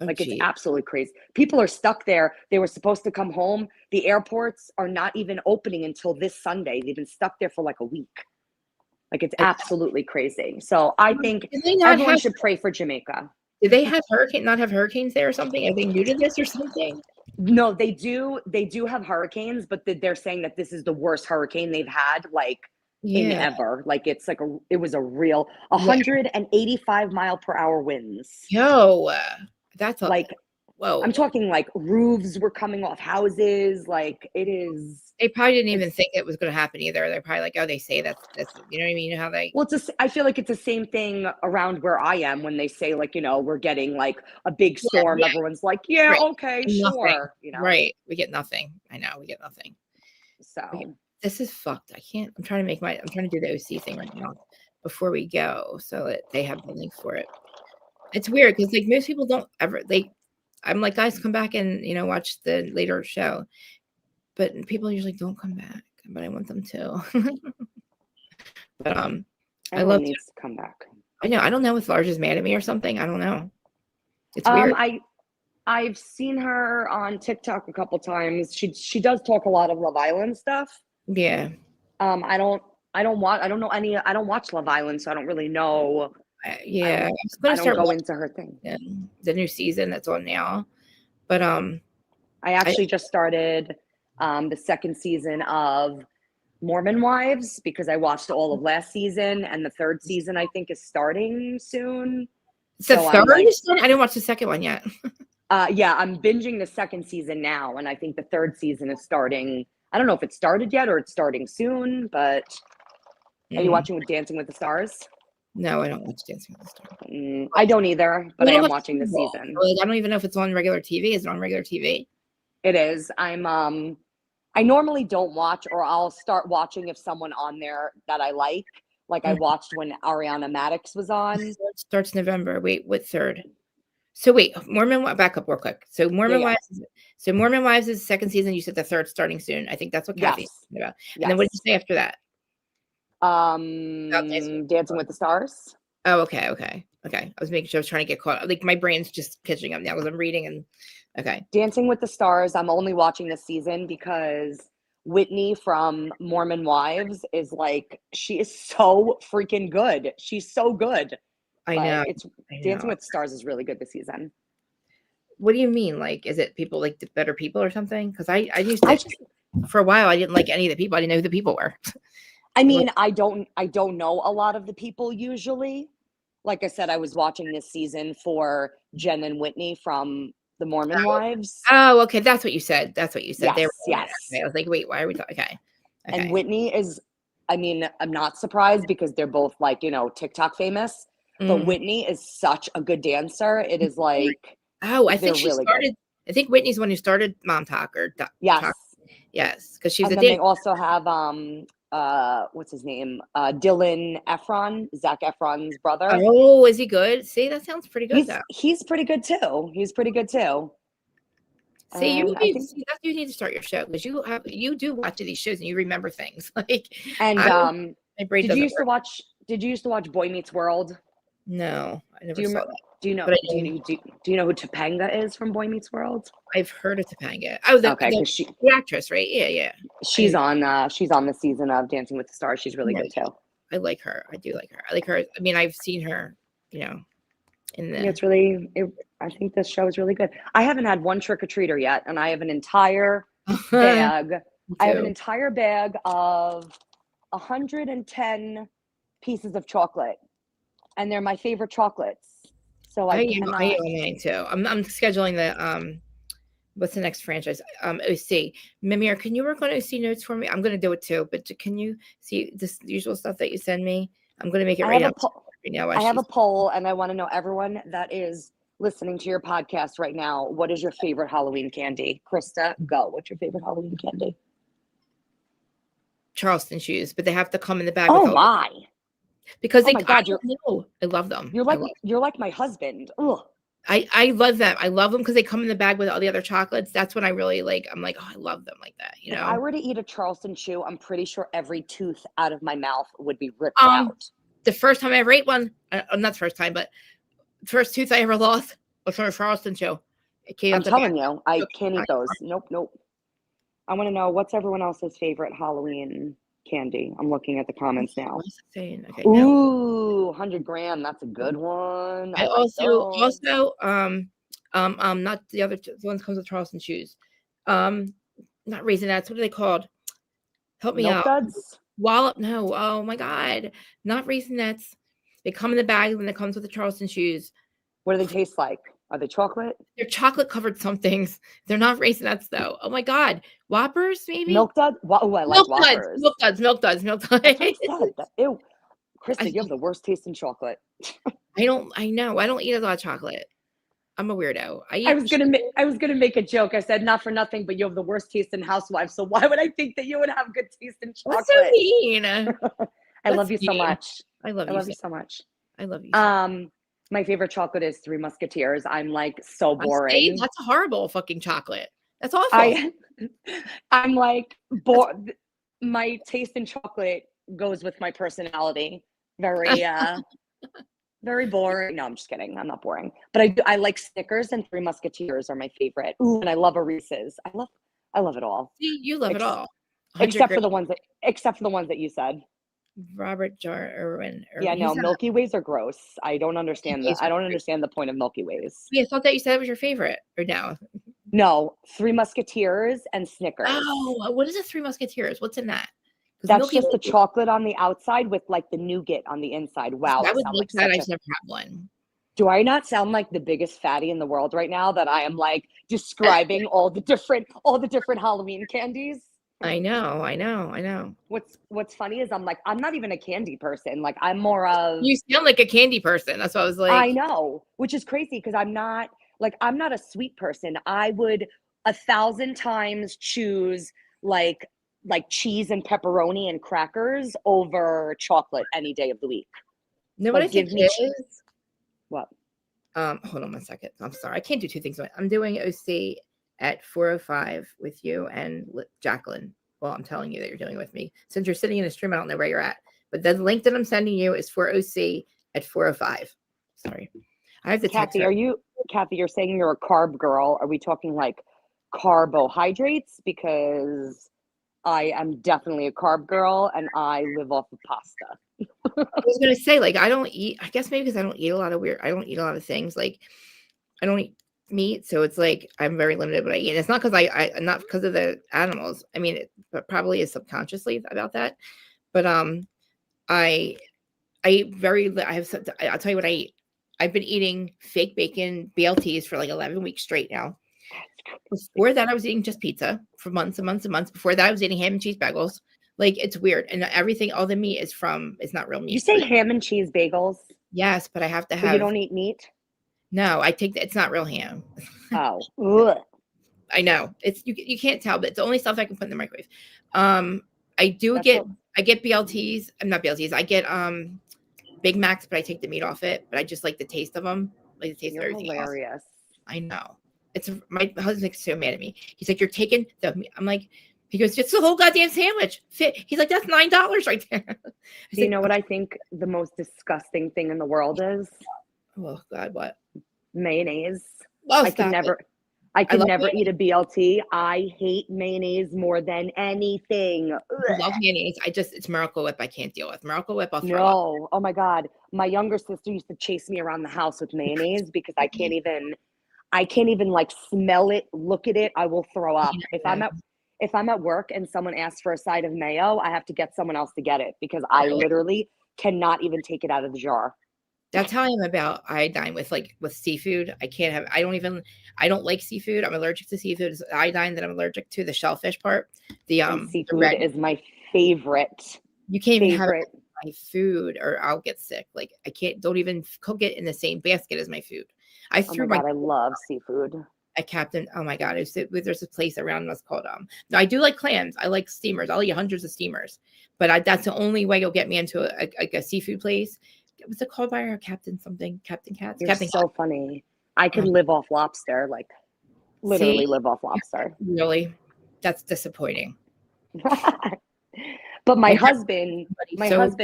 It's absolutely crazy. People are stuck there. They were supposed to come home. The airports are not even opening until this Sunday. They've been stuck there for like a week. Like it's absolutely crazy. So I think everyone should pray for Jamaica. Do they have not have hurricanes there or something? Are they new to this or something? No, they do have hurricanes, but they're saying that this is the worst hurricane they've had in ever. Like it's like it was a real 185 mile per hour winds. Yo, that's whoa. I'm talking like roofs were coming off houses. Like it is. They probably didn't even think it was going to happen either. They're probably like, oh, they say that's you know what I mean? You know how they. Well, I feel like it's the same thing around where I am when they say like, you know, we're getting like a big storm. Everyone's like, okay, sure. You know, right? We get nothing. I know we get nothing. So this is fucked. I can't. I'm trying to do the OC thing right now before we go so that they have the link for it. It's weird because like most people don't ever I'm like, guys, come back and watch the later show, but people usually don't come back. But I want them to. But I love needs to come back. I know. I don't know if Lrga's mad at me or something. I don't know. It's weird. I've seen her on TikTok a couple times. She does talk a lot of Love Island stuff. Yeah. I don't watch Love Island, so I don't really know. I don't go into her thing. The new season that's on now. But I actually just started the second season of Mormon Wives because I watched all of last season, and the third season I think is starting soon. the So third I'm like, is done? I didn't watch the second one yet. yeah, I'm binging the second season now, and I think the third season is starting. I don't know if it started yet or it's starting soon, but are you watching Dancing with the Stars? No, I don't watch Dancing with the Stars. I don't either, but We I don't am have watching the cable. season. Like, I don't even know if it's on regular TV. Is it on regular TV? It is. I normally don't watch, or I'll start watching if someone on there that I like. Like I watched when Ariana Madix was on. It starts November. Wait, what third? So wait, back up real quick. So Mormon Yeah. Wives. So Mormon Wives is the second season. You said the third starting soon. I think that's what Kathy's Yes. talking about. Yes. And then what did you say after that? Dancing with the Stars. Oh, okay. I was making sure I was trying to get caught. Like my brain's just catching up now because I'm reading and okay. Dancing with the Stars. I'm only watching this season because Whitney from Mormon Wives is like, she is so freaking good. She's so good. I know. Dancing with the Stars is really good this season. What do you mean? Like, is it people like the better people or something? Because I used to for a while I didn't like any of the people. I didn't know who the people were. I mean, I don't know a lot of the people usually. Like I said, I was watching this season for Jen and Whitney from the Mormon Wives. Oh, okay. That's what you said. Yes, yes. Okay. I was like, wait, why are we talking? Okay. And Whitney is, I mean, I'm not surprised because they're both like, TikTok famous. But Whitney is such a good dancer. It is like, I think she really started. Good. I think Whitney's the one who started Mom Talk or yes, Talk. Yes, because she was. And then they also have what's his name? Dylan Efron, Zac Efron's brother. Oh, is he good? See, that sounds pretty good. He's pretty good too. See, you need to start your show because you do watch these shows and you remember things like. And my brain did you used to watch Boy Meets World? No, I never saw that. Do you know who Topanga is from Boy Meets World? I've heard of Topanga. Oh, the actress, right? Yeah. She's on the season of Dancing with the Stars. She's really good too. I like her. I do like her. I like her. I mean, I've seen her, in the. I think this show is really good. I haven't had one trick-or-treater yet, and I have an entire bag. I have an entire bag of 110 pieces of chocolate, and they're my favorite chocolates. So I am mine too. I'm scheduling the what's the next franchise? OC. Mimir, can you work on OC notes for me? I'm gonna do it too, but can you see this usual stuff that you send me? I'm gonna make it right now. I have a poll, and I want to know everyone that is listening to your podcast right now. What is your favorite Halloween candy? Krista, go. What's your favorite Halloween candy? Charleston shoes, but they have to come in the bag. Oh my! Because I love them. You're like my husband. Ugh. I love them. I love them because they come in the bag with all the other chocolates. That's when I really like. I'm like, oh, I love them like that. If I were to eat a Charleston chew, I'm pretty sure every tooth out of my mouth would be ripped out. The first time I ever ate one, not the first time, but the first tooth I ever lost was from a Charleston chew. I'm telling you, I can't eat those. Nope. I want to know what's everyone else's favorite Halloween candy. I'm looking at the comments now. What's it saying? Okay. Ooh, 100 gram. That's a good one. I also not the other the ones comes with Charleston shoes. Not Raisinets. What are they called? Help me out. Duds? Wallop. No. Oh my God. Not Raisinets. They come in the bag when it comes with the Charleston shoes. What do they taste like? Are they chocolate? They're chocolate covered some things. They're not Raisinets though. Oh my God. Whoppers maybe? Milk Duds? Oh, I like Whoppers. Milk Duds. Ew. Krista, you have the worst taste in chocolate. I know. I don't eat a lot of chocolate. I'm a weirdo. I was gonna make a joke. I said not for nothing, but you have the worst taste in Housewives. So why would I think that you would have good taste in chocolate? That's so mean. I love you so much. I love you so much. I love you. My favorite chocolate is Three Musketeers. I'm like so boring. That's a horrible fucking chocolate. That's awful. I'm like my taste in chocolate goes with my personality. Very very boring. No, I'm just kidding. I'm not boring. But I like Snickers, and Three Musketeers are my favorite. Ooh, and I love a Reese's. I love it all. See, you love it all. Except for the ones that you said. Robert Jar Irwin. Yeah, no, Milky Ways are gross. I don't understand that. I don't understand the point of Milky Ways. Yeah, I thought that you said it was your favorite. Or no? No, Three Musketeers and Snickers. Oh, what is a Three Musketeers? What's in that? 'Cause That's Milky just the Way- chocolate on the outside with like the nougat on the inside. Wow, I I would sound like like that. I such a. just never had one. Do I not sound like the biggest fatty in the world right now that I am like describing all the different Halloween candies? I know, I know, I know. What's funny is I'm like, I'm not even a candy person. Like I'm more of. You sound like a candy person. That's what I was like. I know, which is crazy because I'm not a sweet person. I would 1,000 times choose like cheese and pepperoni and crackers over chocolate any day of the week. You know what Like, I think give me it is? What? Hold on 1 second. I'm sorry. I can't do two things. I'm doing OC at 4:05 with you and Jacqueline. Well, I'm telling you that you're doing it with me. Since you're sitting in a stream, I don't know where you're at. But the link that I'm sending you is for OC at 4:05. Sorry. I have to text Kathy, her. Kathy, you're saying you're a carb girl. Are we talking like carbohydrates? Because I am definitely a carb girl and I live off of pasta. I was gonna say, like, I don't eat, I guess maybe because I don't eat a lot of things. Like, I don't eat meat, so it's like I'm very limited what I eat. And it's not because I not because of the animals. I mean, it probably is subconsciously about that. But I eat I'll tell you what I eat. I've been eating fake bacon BLTs for like 11 weeks straight now. Before that, I was eating just pizza for months and months and months. Before that, I was eating ham and cheese bagels. Like, it's weird. And everything, all the meat is it's not real meat. You say ham and cheese bagels? Yes, but I have to But have. you don't eat meat? No, it's not real ham. Oh, ugh. I know. It's you can't tell, but it's the only stuff I can put in the microwave. I get BLTs. I'm not BLTs. I get Big Macs, but I take the meat off it. But I just like the taste of them. Like the taste You're of everything hilarious. else. I know. My husband's so mad at me. He's like, "You're taking the." I'm like, he goes, "It's the whole goddamn sandwich." He's like, "That's $9 right there." Do you know what I think the most disgusting thing in the world is? Oh God, what? Mayonnaise. Oh, I can never eat a BLT. I hate mayonnaise more than anything. I love mayonnaise. It's Miracle Whip I can't deal with. Miracle Whip, I'll throw up. No. Oh my God. My younger sister used to chase me around the house with mayonnaise because I can't even like smell it, look at it. I will throw up. If I'm at work and someone asks for a side of mayo, I have to get someone else to get it because I literally cannot even take it out of the jar. That's how I am about iodine with seafood. I don't like seafood. I'm allergic to seafood. It's iodine that I'm allergic to, the shellfish part. Seafood is my favorite. You can't even have it with my food or I'll get sick. Like don't even cook it in the same basket as my food. I love seafood. At Captain. Oh my God. There's a place around us called no, I do like clams. I like steamers. I'll eat hundreds of steamers, but that's the only way you'll get me into a seafood place. What's it called by our Captain something? Captain Cats? You're Captain so Cats. funny. I could live off lobster, like literally live off lobster. Really? That's disappointing. But my husband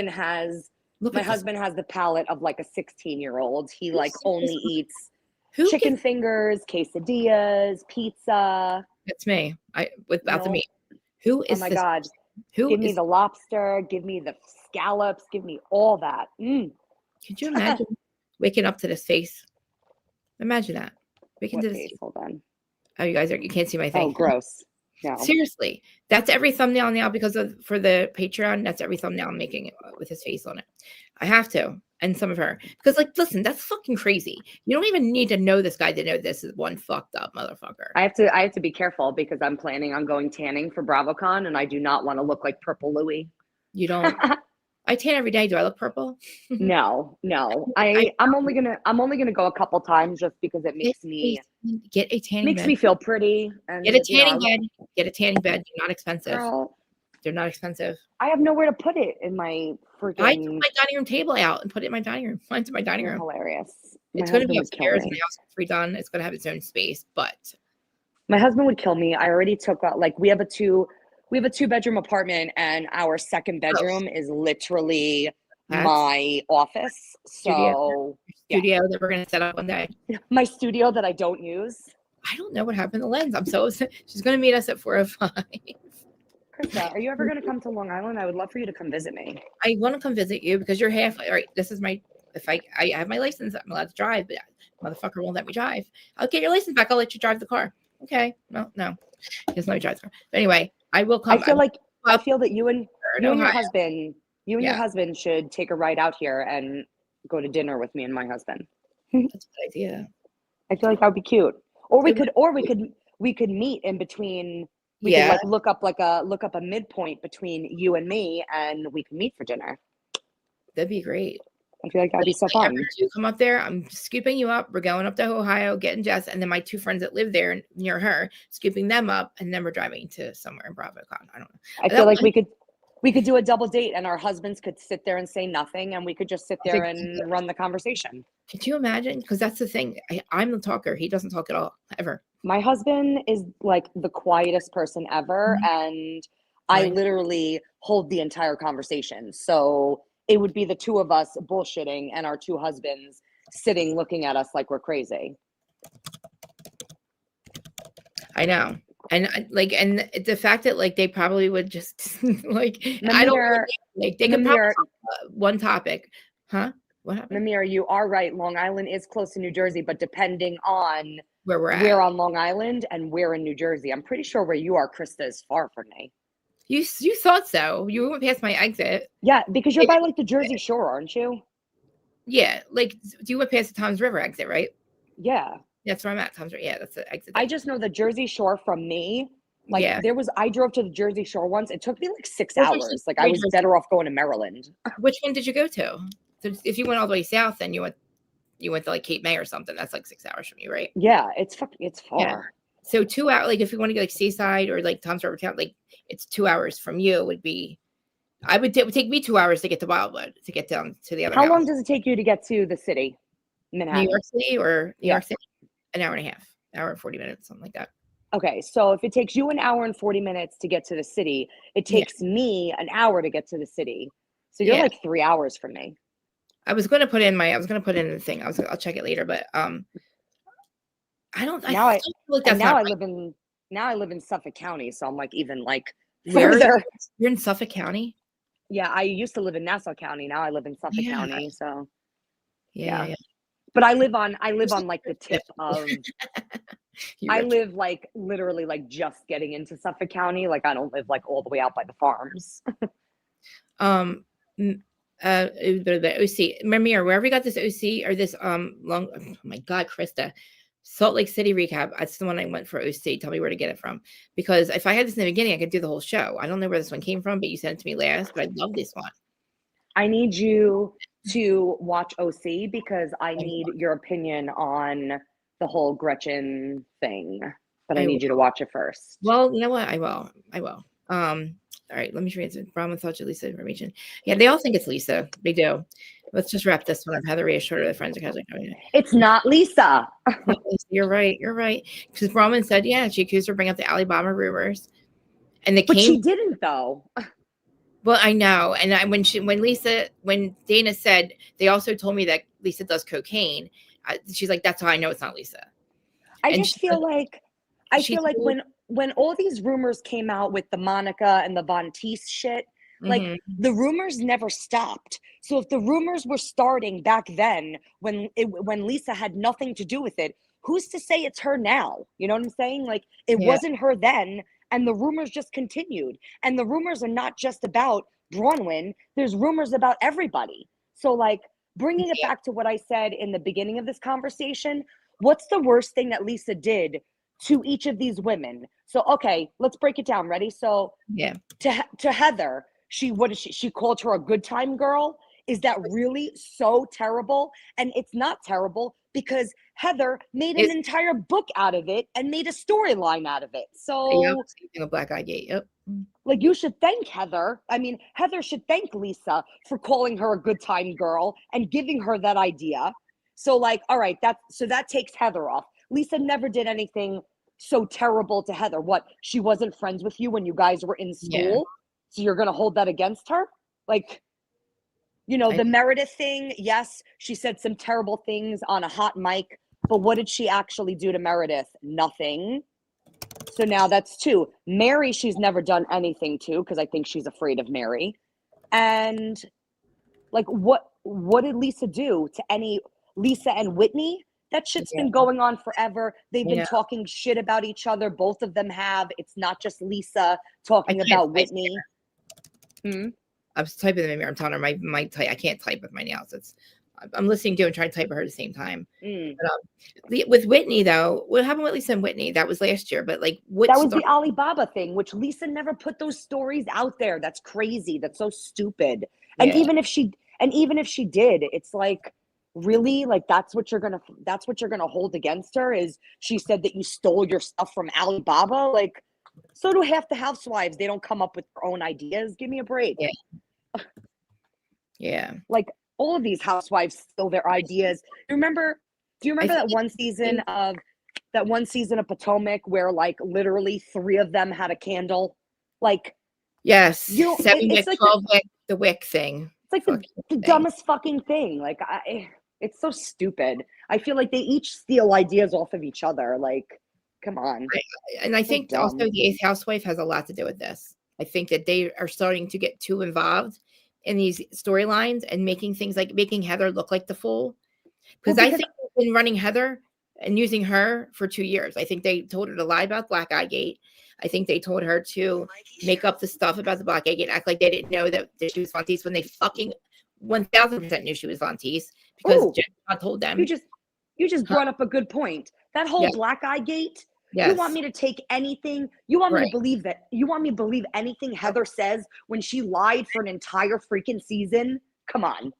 has the palate of like a 16-year-old. He like only eats chicken fingers, quesadillas, pizza. That's me. Without the meat. Who is Oh my God. Give me the lobster, give me the scallops, give me all that. Could you imagine waking up to this face? Imagine that. Waking to this face. Hold on. Oh, you can't see my thing. Oh, gross. No. Seriously. That's every thumbnail now for the Patreon. That's every thumbnail I'm making with his face on it. I have to. And some of her. Because, listen, that's fucking crazy. You don't even need to know this guy to know this is one fucked up motherfucker. I have to be careful because I'm planning on going tanning for BravoCon and I do not want to look like Purple Louie. You don't? I tan every day. Do I look purple? No. I'm only gonna go a couple times just because it makes me get a tanning bed. Me feel pretty. And get a tanning bed. Get a tanning bed. They're not expensive. Girl, they're not expensive. I have nowhere to put it in my freaking. I took my dining room table out and put it in my dining room. Mine's in my dining room. Hilarious. It's going to be upstairs in the house redone. It's going to have its own space, but my husband would kill me. I already took we have a 2-bedroom apartment and our second bedroom is literally my office. So studio that we're going to set up one day. My studio that I don't use. I don't know what happened to Lens. I'm so upset. She's going to meet us at 4:05. Krista, are you ever going to come to Long Island? I would love for you to come visit me. I want to come visit you because you're half. All right, this is if I have my license, I'm allowed to drive, but motherfucker won't let me drive. I'll get your license back. I'll let you drive the car. Okay. Well, no, there's no drive through. But anyway, I will I come. feel like I up feel that you and your Ohio. husband, Yeah. should take a ride out here and go to dinner with me and my husband. That's a good idea. I feel like that would be cute. Or we It could, would we could meet in between. We could Yeah. like look up a midpoint between you and me, and we could meet for dinner. That'd be great. I feel like that'd be so If I ever fun. do come up there, I'm scooping you up. We're going up to Ohio, getting Jess, and then my 2 friends that live there near her, scooping them up, and then we're driving to somewhere in BravoCon. I don't know. I feel like we could do a double date, and our husbands could sit there and say nothing, and we could just sit there and run the conversation. Could you imagine? Because that's the thing. I'm the talker. He doesn't talk at all, ever. My husband is like the quietest person ever, and I literally hold the entire conversation. So it would be the two of us bullshitting and our 2 husbands sitting looking at us like we're crazy. I know. And and the fact that like they probably would just like Mimir, I don't know, like they could Mimir, probably one topic. Huh? What happened? Mimir, you are right. Long Island is close to New Jersey, but depending on Where we're at. where on Long Island and where in New Jersey. I'm pretty sure where you are, Krista, is far from me. You thought so. You went past my exit. Yeah, because you're by like the Jersey Shore, aren't you? Yeah, like you went past the Tom's River exit, right? Yeah. That's where I'm at. Tom's River. Yeah, that's the exit. I just know the Jersey Shore from me. Like Yeah. I drove to the Jersey Shore once. It took me like 6 hours. Like I was better off going to Maryland. Which one did you go to? So if you went all the way south, then you went to like Cape May or something. That's like 6 hours from you, right? Yeah, it's far. Yeah. So 2 hours, like if you want to go like Seaside or like Tom's River Town, like it's 2 hours from you. It would take me 2 hours to get to Wildwood to get down to the other. How long does it take you to get to the city, Manhattan? New York City or New York City? An hour and a half, hour and 40 minutes, something like that. Okay, so if it takes you an hour and 40 minutes to get to the city, it takes me an hour to get to the city. So you're like 3 hours from me. I was going to put in the thing. I'll check it later, but I don't. Now I feel like that's now not I live in Suffolk County, so I'm like even like Where further. You're in Suffolk County? Yeah, I used to live in Nassau County. Now I live in Suffolk County. So yeah. But I live on like the tip of I live like literally like just getting into Suffolk County. Like I don't live like all the way out by the farms. The OC. Mimir, wherever you got this OC or this long oh my God, Krista. Salt Lake City recap. That's the one I went for OC. Tell me where to get it from. Because if I had this in the beginning, I could do the whole show. I don't know where this one came from, but you sent it to me last, but I love this one. I need you to watch OC because I need your opinion on the whole Gretchen thing. But I need you to watch it first. Well, you know what? I will. All right, let me read it. Brahman thought you Lisa information. Yeah, they all think it's Lisa. They do. Let's just wrap this one up. Heather reassured her the friends are like, oh, yeah. It's not Lisa. You're right. Because Brahman said, yeah, she accused her of bringing up the Alibaba rumors. And but she didn't though. Well, I know. And when Dana said, they also told me that Lisa does cocaine. She's like, that's how I know it's not Lisa. I feel like when all these rumors came out with the Monica and the Von Teese shit, like the rumors never stopped. So if the rumors were starting back then when Lisa had nothing to do with it, who's to say it's her now? You know what I'm saying? Like it wasn't her then, and the rumors just continued. And the rumors are not just about Bronwyn. There's rumors about everybody. So like bringing it back to what I said in the beginning of this conversation, what's the worst thing that Lisa did to each of these women? So okay, let's break it down. Ready? So to Heather, she called her a good time girl. Is that really so terrible? And it's not terrible because Heather made an entire book out of it and made a storyline out of it. So a black eye gate. Yep. Like you should thank Heather. I mean, Heather should thank Lisa for calling her a good time girl and giving her that idea. So like, all right, that takes Heather off. Lisa never did anything so terrible to Heather. What? She wasn't friends with you when you guys were in school? So you're going to hold that against her? Like, you know, the Meredith thing, yes, she said some terrible things on a hot mic, but what did she actually do to Meredith? Nothing. So now that's 2. Mary, she's never done anything to because I think she's afraid of Mary. And like, what did Lisa do to Lisa and Whitney? That shit's been going on forever. They've been Yeah. talking shit about each other. Both of them have. It's not just Lisa talking about Whitney. I was typing in the mirror. I'm telling her my type. I can't type with my nails. I'm listening to and trying to type with her at the same time. But, with Whitney though, what happened with Lisa and Whitney? That was last year, but like that was the Alibaba thing, which Lisa never put those stories out there. That's crazy. That's so stupid. And even if she did, it's like, really, like that's what you're gonna hold against her, is she said that you stole your stuff from Alibaba. Like, so do half the housewives. They don't come up with their own ideas. Give me a break. Like, all of these housewives steal their ideas. Do you remember that one season of Potomac where like literally 3 of them had a candle? Like, yes, 7 wick, like 12 wick, the wick thing. It's like the dumbest fucking thing. Like, it's so stupid. I feel like they each steal ideas off of each other. Like, come on. And I think also the 8th housewife has a lot to do with this. I think that they are starting to get too involved in these storylines and making things like making Heather look like the fool. Because I think they've been running Heather and using her for 2 years. I think they told her to lie about Black Eye Gate. I think they told her to make up the stuff about the Black Eye Gate, act like they didn't know that she was Von Teese when they fucking 1000% knew she was Von Teese because Jen told them. You just brought up a good point. That whole Black Eye Gate. Yes. You want me to take anything? You want me to believe that? You want me to believe anything Heather says when she lied for an entire freaking season? Come on.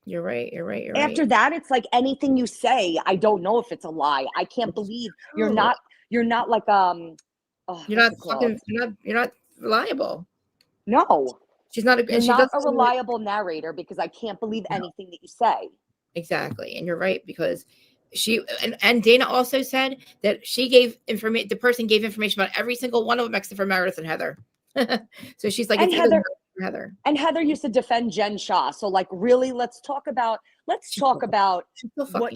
You're right. After that, it's like anything you say, I don't know if it's a lie. I can't believe you're not like you're not reliable. No. She's not a reliable narrator because I can't believe anything that you say. Exactly. And you're right, because she and Dana also said that she gave information. The person gave information about every single one of them except for Meredith and Heather. So she's like, and Heather. And Heather used to defend Jen Shah. So like, really, let's talk about what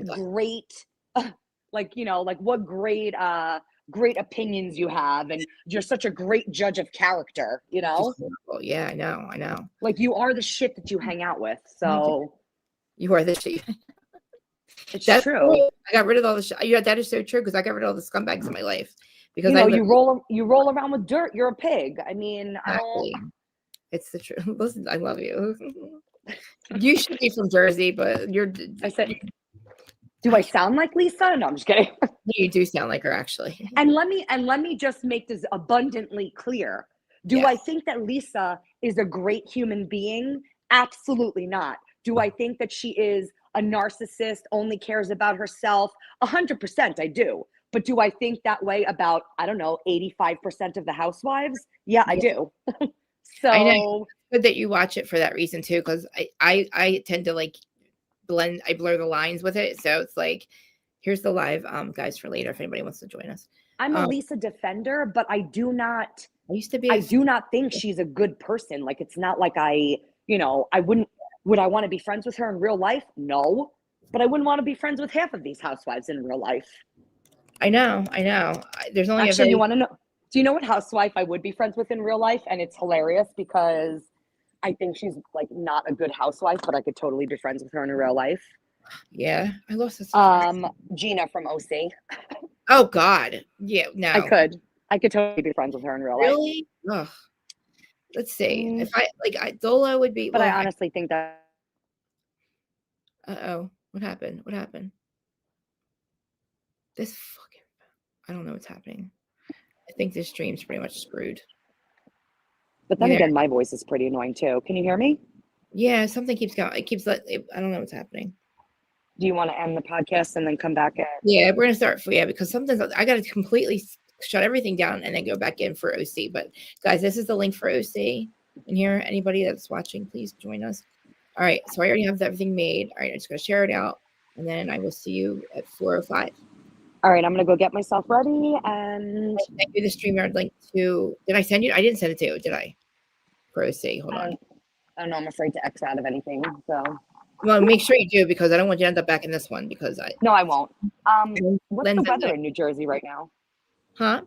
great, what great opinions you have, and you're such a great judge of character. You know? Yeah, I know. Like, you are the shit that you hang out with. So you are the shit. That's true. I got rid of all the shit. Yeah, that is so true, because I got rid of all the scumbags in my life. Because you roll around with dirt. You're a pig. I mean, exactly. It's the truth. Listen, I love you. You should be from Jersey, but I said, do I sound like Lisa? No, I'm just kidding. You do sound like her, actually. And let me just make this abundantly clear. Do I think that Lisa is a great human being? Absolutely not. Do I think that she is a narcissist, only cares about herself? 100% I do. But do I think that way about, 85% of the housewives? Yeah, I do. So I know. It's good that you watch it for that reason too, because I tend to like blur the lines with it. So it's like, here's the live guys for later if anybody wants to join us. I'm a Lisa defender, but I do not think she's a good person. Like, it's not like would I want to be friends with her in real life? No. But I wouldn't want to be friends with half of these housewives in real life. I know. There's only you want to know? Do you know what housewife I would be friends with in real life? And it's hilarious because I think she's like not a good housewife, but I could totally be friends with her in real life. Yeah, I lost this. Gina from OC. Oh God, yeah, no. I could totally be friends with her in real life. Really? Ugh. Let's see. If Dolo would be. But I honestly think that. What happened? This fucking. I don't know what's happening. I think this stream's pretty much screwed. But then again, my voice is pretty annoying too. Can you hear me? Yeah, something keeps going. I don't know what's happening. Do you want to end the podcast and then come back in? Yeah, we're gonna start. Because sometimes I got to completely shut everything down and then go back in for OC. But guys, this is the link for OC. And here, anybody that's watching, please join us. All right, so I already have everything made. All right, I'm just gonna share it out, and then I will see you at 4:05. All right, I'm gonna go get myself ready and send you the StreamYard link to. Did I send you? I didn't send it to you, did I? For OC, hold on. I don't know. I'm afraid to X out of anything. So. Well, make sure you do, because I don't want you to end up back in this one No, I won't. What's the weather in New Jersey right now? Huh?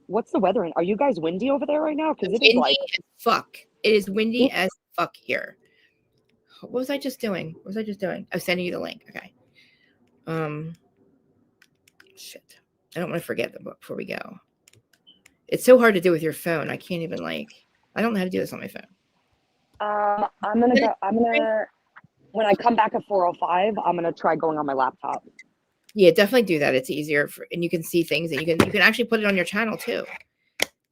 What's the weather are you guys windy over there right now? Because it is like as fuck. It is windy as fuck here. What was I just doing? I was sending you the link. Okay. Shit. I don't want to forget the book before we go. It's so hard to do with your phone. I can't even I don't know how to do this on my phone. I'm gonna when I come back at 4:05, I'm gonna try going on my laptop. Yeah, definitely do that. It's easier and you can see things, and you can actually put it on your channel too.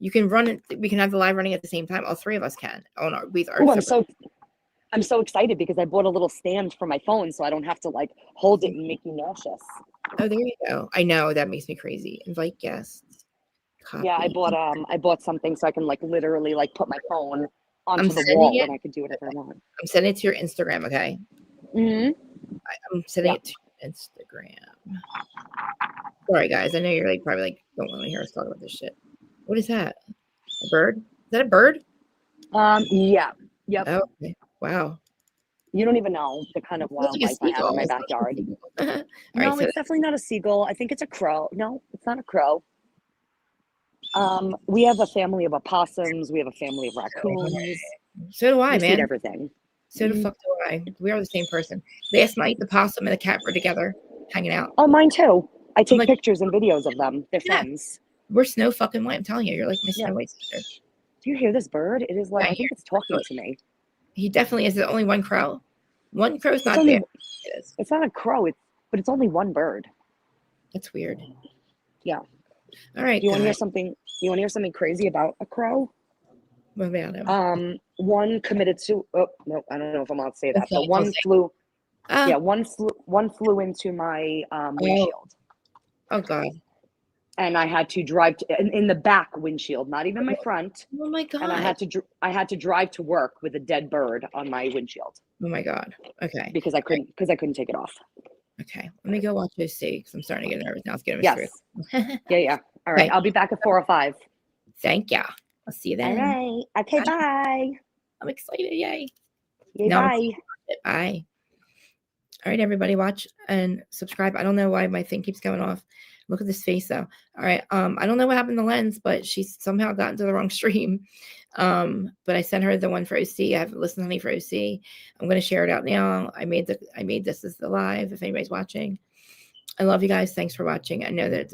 You can run it. We can have the live running at the same time. All three of us can on our I'm so excited because I bought a little stand for my phone, so I don't have to hold it and make me nauseous. Oh, there you go. I know that makes me crazy. Invite guests. Copy. Yeah, I bought something so I can literally put my phone onto the wall and I can do whatever I want. I'm sending it to your Instagram, okay? Mm-hmm. I'm sending it to your Instagram. Sorry, guys. I know you're probably don't want to hear us talk about this shit. What is that? A bird? Is that a bird? Yeah. Yep. Oh, okay. Wow. You don't even know the kind of wildlife I have in my backyard. No, it's definitely not a seagull. I think it's a crow. No, it's not a crow. We have a family of opossums. We have a family of raccoons. So do I, man. Eat everything. So the fuck do I. We are the same person. Last night, the possum and the cat were together, hanging out. Oh, mine too. I take pictures and videos of them. They're friends. We're Snow fucking White. I'm telling you, you're like my Snow White sister. Do you hear this bird? It is I think it's talking to me. He definitely is. Only one crow. One crow's not there. It's not a crow. But it's only one bird. That's weird. Yeah. All right. You want to hear something? You want to hear something crazy about a crow? What about him? One committed to. Oh no, I don't know if I'm allowed to say that. But one flew. Yeah, one flew into my windshield. Oh God. And I had to drive in the back windshield, not even my front. Oh my God. And I had to drive to work with a dead bird on my windshield. Oh my God. Okay. Because I couldn't take it off. Okay. Let me go watch those because I'm starting to get nervous now. It's getting yes. Yeah. All right. Okay. I'll be back at 4:05. Thank ya. I'll see you then. All right. Okay. Bye. I'm excited. Yay. Bye. Bye. All right, everybody, watch and subscribe. I don't know why my thing keeps going off. Look at this face, though. All right. I don't know what happened to Lens, but she somehow got into the wrong stream. But I sent her the one for OC. I have listened to me for OC. I'm going to share it out now. I made this as the live. If anybody's watching, I love you guys. Thanks for watching. I know that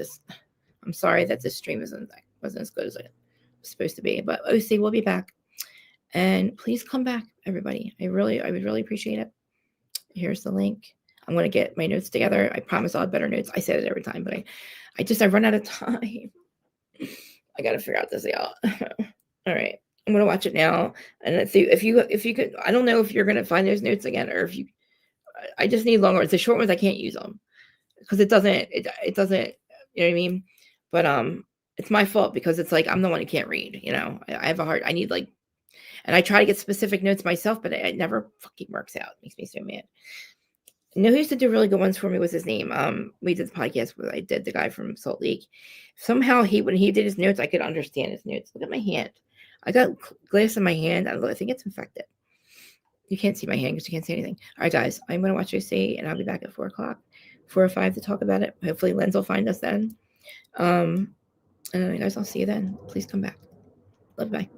I'm sorry that this stream wasn't as good as it was supposed to be, but OC will be back. And please come back, everybody. I would really appreciate it. Here's the link. I'm going to get my notes together. I promise I'll have better notes. I say it every time, but I run out of time. I got to figure out this, y'all. All right. I'm going to watch it now. And let's see if you could, I don't know if you're going to find those notes again, or I just need longer ones. The short ones, I can't use them because it doesn't, you know what I mean? But, it's my fault because it's I'm the one who can't read, I have I need and I try to get specific notes myself, but it never fucking works out. It makes me so mad. You know who used to do really good ones for me was his name. We did the podcast where I did the guy from Salt Lake. Somehow when he did his notes, I could understand his notes. Look at my hand. I got glass in my hand. I think it's infected. You can't see my hand because you can't see anything. All right, guys, I'm going to watch OC and I'll be back at 4 o'clock, 4 or 5 to talk about it. Hopefully Lens will find us then. And guys, I'll see you then. Please come back. Love, bye.